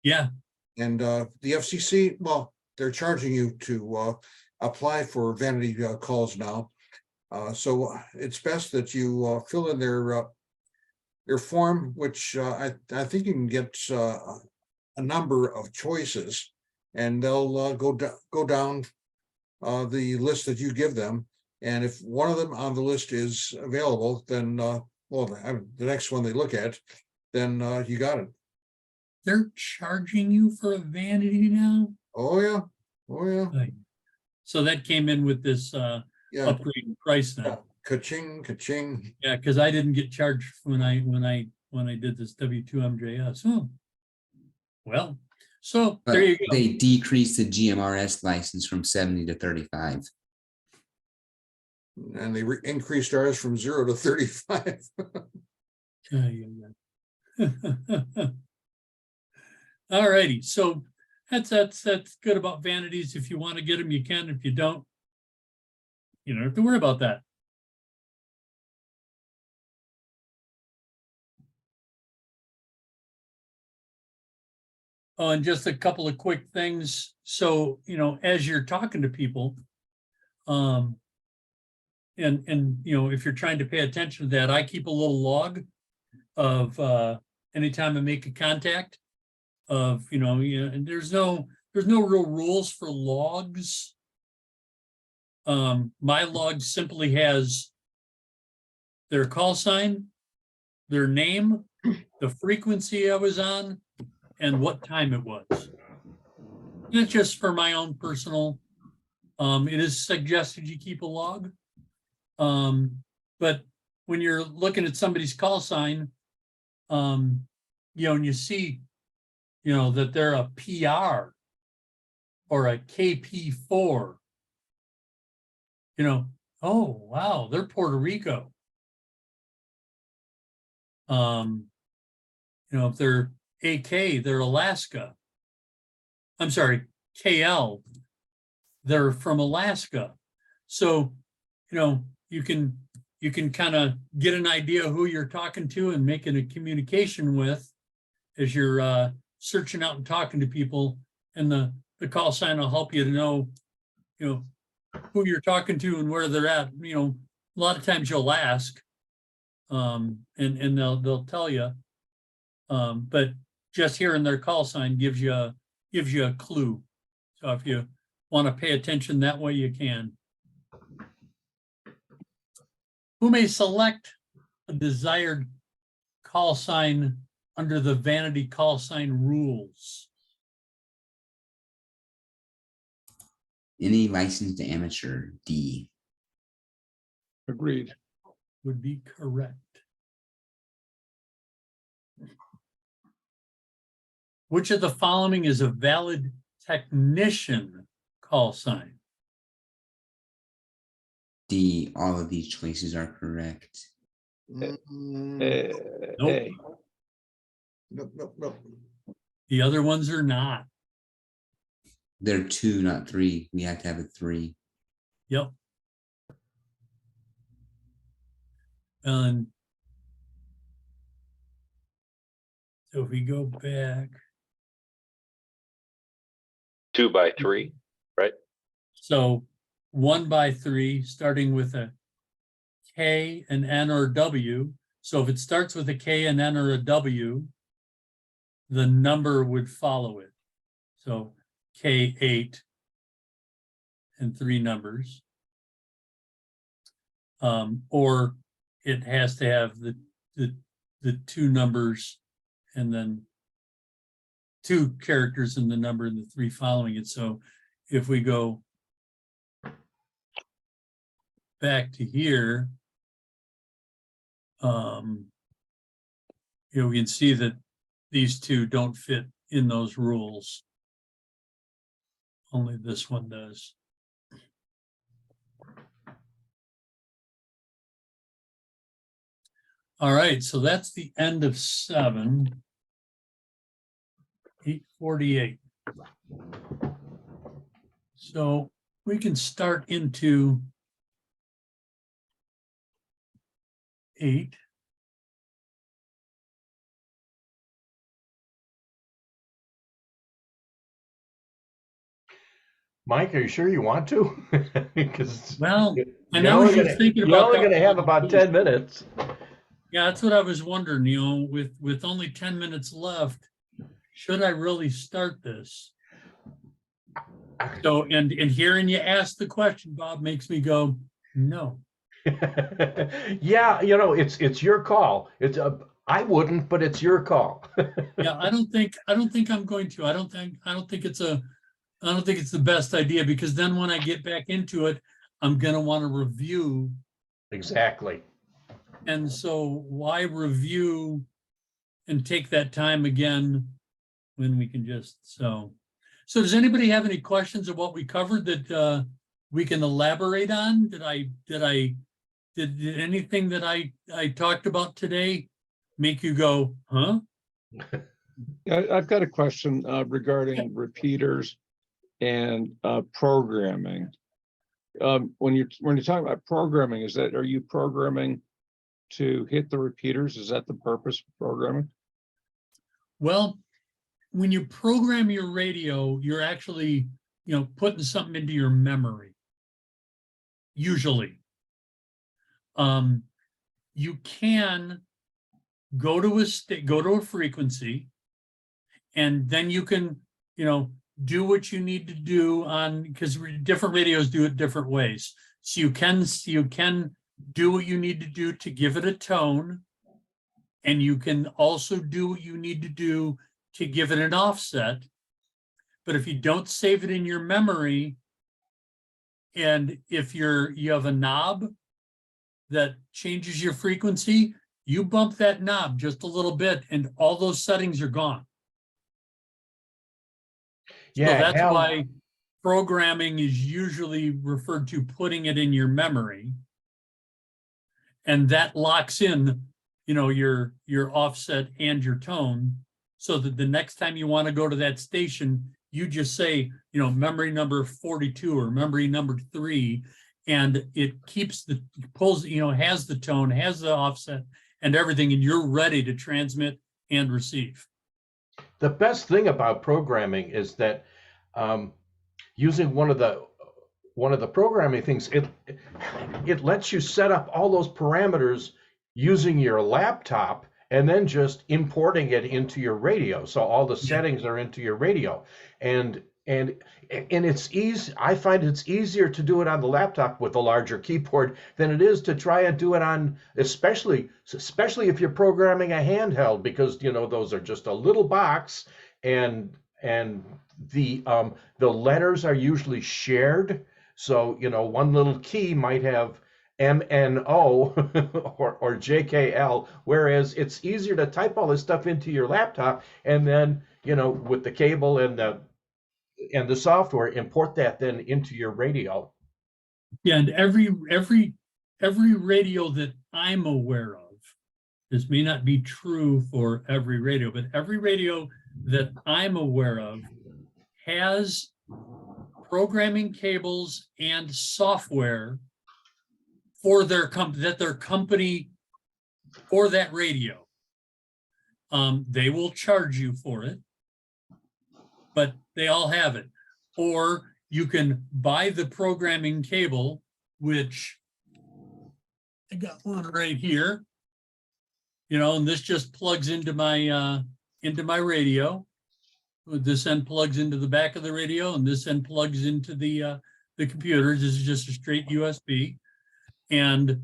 Yeah. And the FCC, well, they're charging you to apply for vanity calls now. So it's best that you fill in their form, which I think you can get a number of choices, and they'll go down the list that you give them. And if one of them on the list is available, then the next one they look at, then you got it. They're charging you for a vanity now? Oh yeah. So that came in with this Yeah. upgraded price now. Ka-ching, ka-ching. Yeah, because I didn't get charged when I did this W2MJS. Oh, well, so But there you go. they decreased the GMRS license from 70 to 35. And they increased ours from 0 to 35. Yeah, yeah. All righty, so that's good about vanities. If you want to get them, you can. If you don't, you don't have to worry about that. Oh, and just a couple of quick things. So, as you're talking to people, and if you're trying to pay attention to that, I keep a little log of anytime I make a contact of, and there's no real rules for logs. My log simply has their call sign, their name, the frequency I was on, and what time it was. And it's just for my own personal, it is suggested you keep a log. But when you're looking at somebody's call sign, and you see, that they're a PR or a KP4, oh, wow, they're Puerto Rico. If they're AK, they're Alaska. I'm sorry, KL, they're from Alaska. So, you can kind of get an idea who you're talking to and making a communication with as you're searching out and talking to people, and the call sign will help you to know, who you're talking to and where they're at. A lot of times you'll ask, and they'll tell you, but just hearing their call sign gives you a clue. So if you want to pay attention that way, you can. Who may select a desired call sign under the vanity call sign rules? Any licensed amateur, D. Agreed. Would be correct. Which of the following is a valid technician call sign? D, all of these choices are correct. Nope. Hey, Nope. The other ones are not. They're 2, not 3. We have to have a 3. Yep. And so if we go back, 2 by 3, right? so 1 by 3, starting with a K, an N, or a W. So if it starts with a K, an N, or a W, the number would follow it. So K8 and 3 numbers. Or it has to have the 2 numbers and then 2 characters in the number and the 3 following it. So if we go back to here, we can see that these 2 don't fit in those rules. Only this one does. All right, so that's the end of 7. 8:48. So we can start into 8. Mike, are you sure you want to? Because Well, I you're know only you're gonna, thinking you're about only that going to have one, about too. 10 minutes. Yeah, that's what I was wondering, with only 10 minutes left, should I really start this? So, and hearing you ask the question, Bob, makes me go, no. Yeah, it's your call. I wouldn't, but it's your call. Yeah, I don't think I'm going to. I don't think it's the best idea, because then when I get back into it, I'm gonna want to review. Exactly. And so why review and take that time again when we can just, so does anybody have any questions of what we covered that we can elaborate on? Did anything that I talked about today make you go, huh? Yeah, I've got a question regarding repeaters and programming. When you're talking about programming, are you programming to hit the repeaters? Is that the purpose of programming? Well, when you program your radio, you're actually, putting something into your memory. Usually. You can go to a frequency, and then you can, do what you need to do because different radios do it different ways. So you can do what you need to do to give it a tone, and you can also do what you need to do to give it an offset. But if you don't save it in your memory, and if you have a knob that changes your frequency, you bump that knob just a little bit and all those settings are gone. So that's Hal, why programming is usually referred to putting it in your memory. And that locks in, your offset and your tone, so that the next time you want to go to that station, you just say, memory number 42 or memory number 3, and it pulls, has the tone, has the offset and everything, and you're ready to transmit and receive. the best thing about programming is that using one of the programming things, it lets you set up all those parameters using your laptop and then just importing it into your radio. So all the settings are into your radio, and it's easy. I find it's easier to do it on the laptop with a larger keyboard than it is to try and do it on, especially if you're programming a handheld, because those are just a little box, and the letters are usually shared. So one little key might have MNO or JKL, whereas it's easier to type all this stuff into your laptop, and then with the cable and the software, import that then into your radio. Yeah, and every radio that I'm aware of, this may not be true for every radio, but every radio that I'm aware of has programming cables and software for their company for that radio. They will charge you for it, but they all have it. Or you can buy the programming cable, which I got one right here, and this just plugs into my radio. This end plugs into the back of the radio, and this end plugs into the computer. This is just a straight USB. And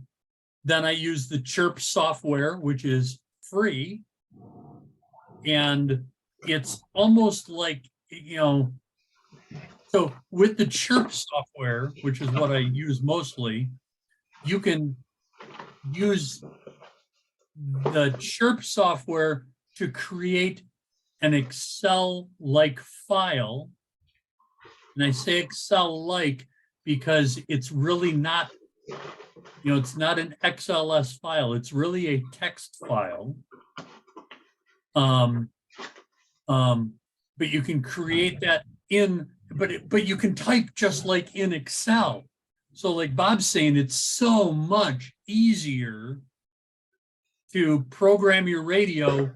then I use the Chirp software, which is free. And it's almost like, so with the Chirp software, which is what I use mostly, you can use the Chirp software to create an Excel-like file. And I say Excel-like because it's really not, it's not an XLS file. It's really a text file. But you can create that but you can type just like in Excel. So like Bob's saying, it's so much easier to program your radio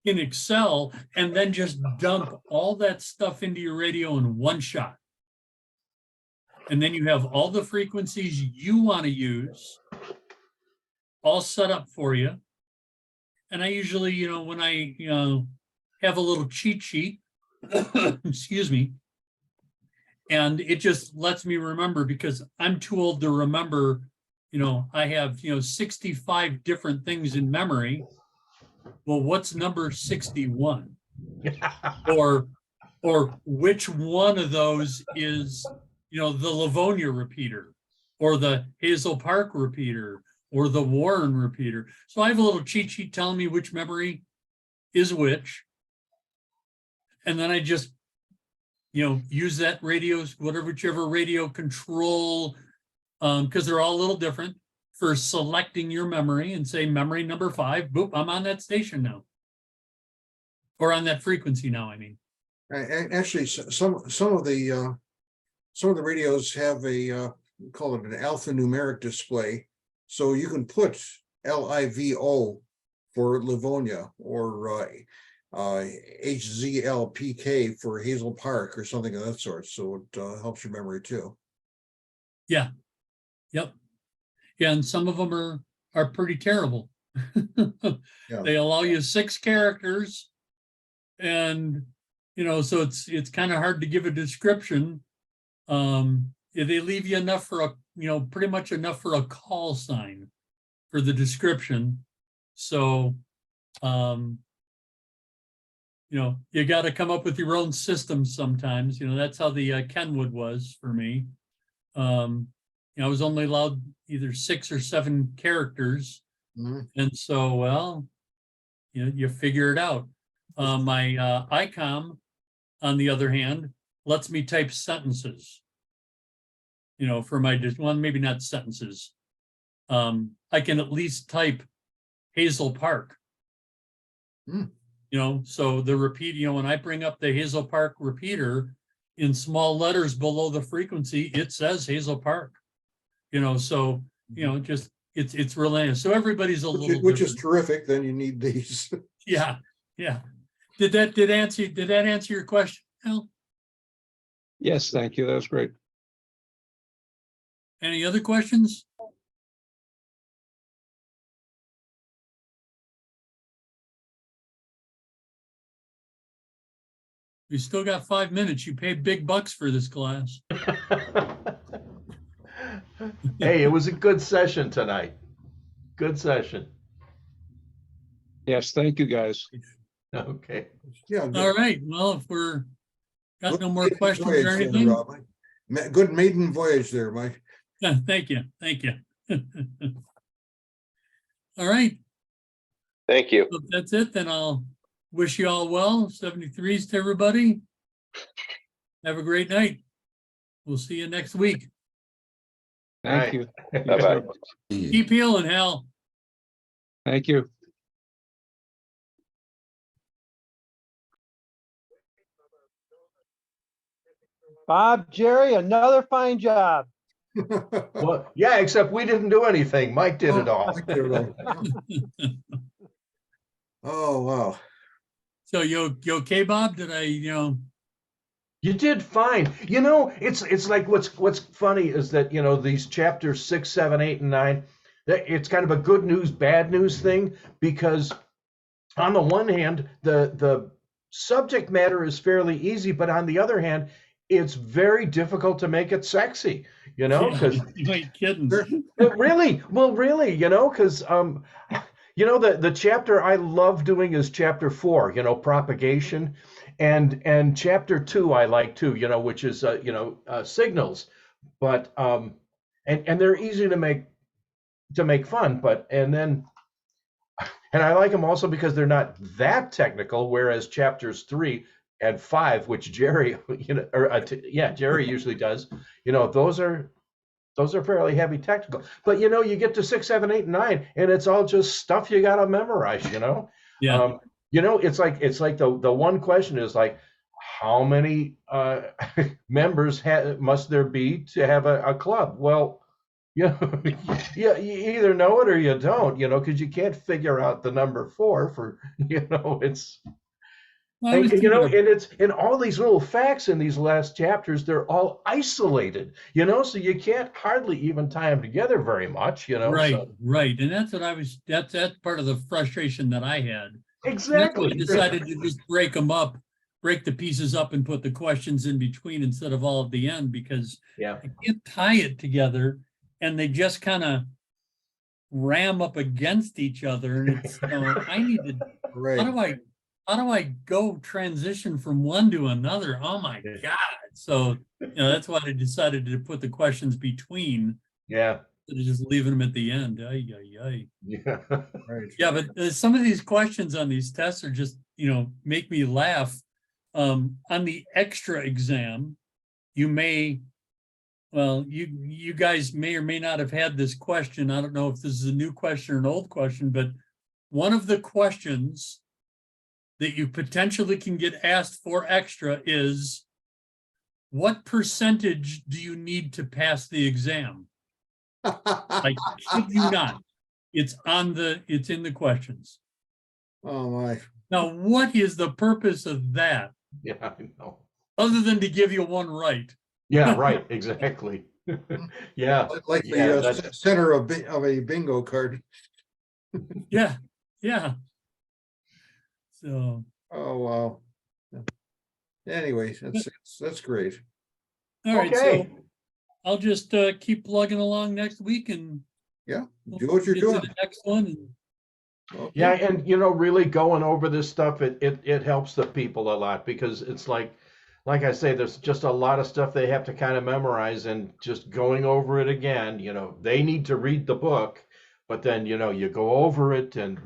in Excel and then just dump all that stuff into your radio in one shot. And then you have all the frequencies you want to use all set up for you. And I usually, when I, have a little cheat sheet, excuse me, and it just lets me remember, because I'm too old to remember, I have, 65 different things in memory. Well, what's number 61? or which one of those is, the Livonia repeater, or the Hazel Park repeater, or the Warren repeater. So I have a little cheat sheet telling me which memory is which. And then I just, use that radios, whichever radio control, because they're all a little different for selecting your memory and say memory number 5, boop, I'm on that station now. Or on that frequency now, I mean. Actually, some of the radios have a call it an alphanumeric display, so you can put LIVO for Livonia or HZLPK for Hazel Park or something of that sort. So it helps your memory too. Yeah. Yep. Yeah, and some of them are pretty terrible. Yeah. They allow you 6 characters, and so it's kind of hard to give a description. They leave you enough for pretty much enough for a call sign for the description. So you got to come up with your own system sometimes. That's how the Kenwood was for me. I was only allowed either 6 or 7 characters. Mhm. And so, well, you figure it out. My ICOM, on the other hand, lets me type sentences. For my one, maybe not sentences. I can at least type Hazel Park. Hmm. So the repeat, when I bring up the Hazel Park repeater in small letters below the frequency, it says Hazel Park. So just it's really nice. So everybody's a little Which is different. terrific. Then you need these. Yeah. Did that answer your question, Al? Yes, thank you. That was great. Any other questions? We still got 5 minutes. You paid big bucks for this class. Hey, it was a good session tonight. Good session. Yes, thank you, guys. Okay. Yeah. All right. Well, if we're got no more Maiden questions voyage or there, anything. Rob. Good maiden voyage there, Mike. Yeah, thank you. All right. Thank you. Well, if that's it, then I'll wish you all well. 73s to everybody. Have a great night. We'll see you next week. Thank you. Bye-bye. Keep healing, Hal. Thank you. Bob, Jerry, another fine job. Well, yeah, except we didn't do anything. Mike did it all. Mike did it all. Oh, wow. So you okay, Bob? Did I, You did fine. It's like what's funny is that these chapters 6, 7, 8, and 9. It's kind of a good news, bad news thing, because on the one hand, the subject matter is fairly easy, but on the other hand, it's very difficult to make it sexy. Because you ain't kidding. really, because the chapter I love doing is chapter 4, propagation, and chapter 2 I like too, which is signals, but and they're easy to make fun, and I like them also because they're not that technical, whereas chapters 3 and 5, which Jerry Jerry usually does, those are fairly heavy technical, but you get to 6, 7, 8, and 9, and it's all just stuff you got to memorize. Yeah. It's like the one question is like, how many members must there be to have a club? Well, you either know it or you don't, because you can't figure out the number 4 for it's. Well, I was And, thinking of- and it's in all these little facts in these last chapters, they're all isolated, so you can't hardly even tie them together very much, right, so. right. And that's what that's part of the frustration that I had. Exactly. I decided to just break the pieces up and put the questions in between instead of all at the end, because Yeah. I can't tie it together and they just kind of ram up against each other. And it's, I need to, Right. how do I go transition from one to another? Oh my God. So, that's why I decided to put the questions between, Yeah. instead of just leaving them at the end. Ay, ay, ay. Yeah. Right. Yeah, but some of these questions on these tests are just, make me laugh. On the extra exam, you may, well, you guys may or may not have had this question. I don't know if this is a new question or an old question, but one of the questions that you potentially can get asked for extra is, what percentage do you need to pass the exam? I kid you not. It's in the questions. Oh, my. Now, what is the purpose of that, Yeah, I know. other than to give you one right? Yeah, right, exactly. Yeah, Like Yeah, the that's- center of a bingo card. Yeah, yeah. So, Oh, wow. Anyways, that's great. all right, Okay. so I'll just keep plugging along next week and Yeah, we'll do what you're get to doing. the next one. And Okay. Yeah, and really going over this stuff, it helps the people a lot because it's like I say, there's just a lot of stuff they have to kind of memorize, and just going over it again, they need to read the book, but then, you go over it and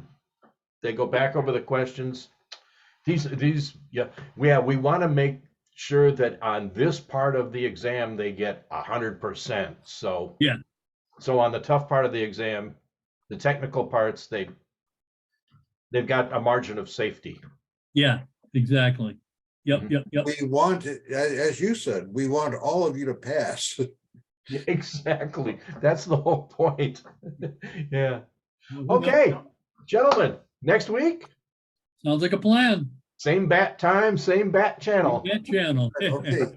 they go back over the questions. Yeah, we want to make sure that on this part of the exam, they get 100%. So, Yeah. So on the tough part of the exam, the technical parts, they've got a margin of safety. yeah, exactly. Yep. We want, as you said, we want all of you to pass. Exactly. That's the whole point. Yeah. Okay, gentlemen, next week, Sounds like a plan. same bat time, same bat channel. That channel. Okay, take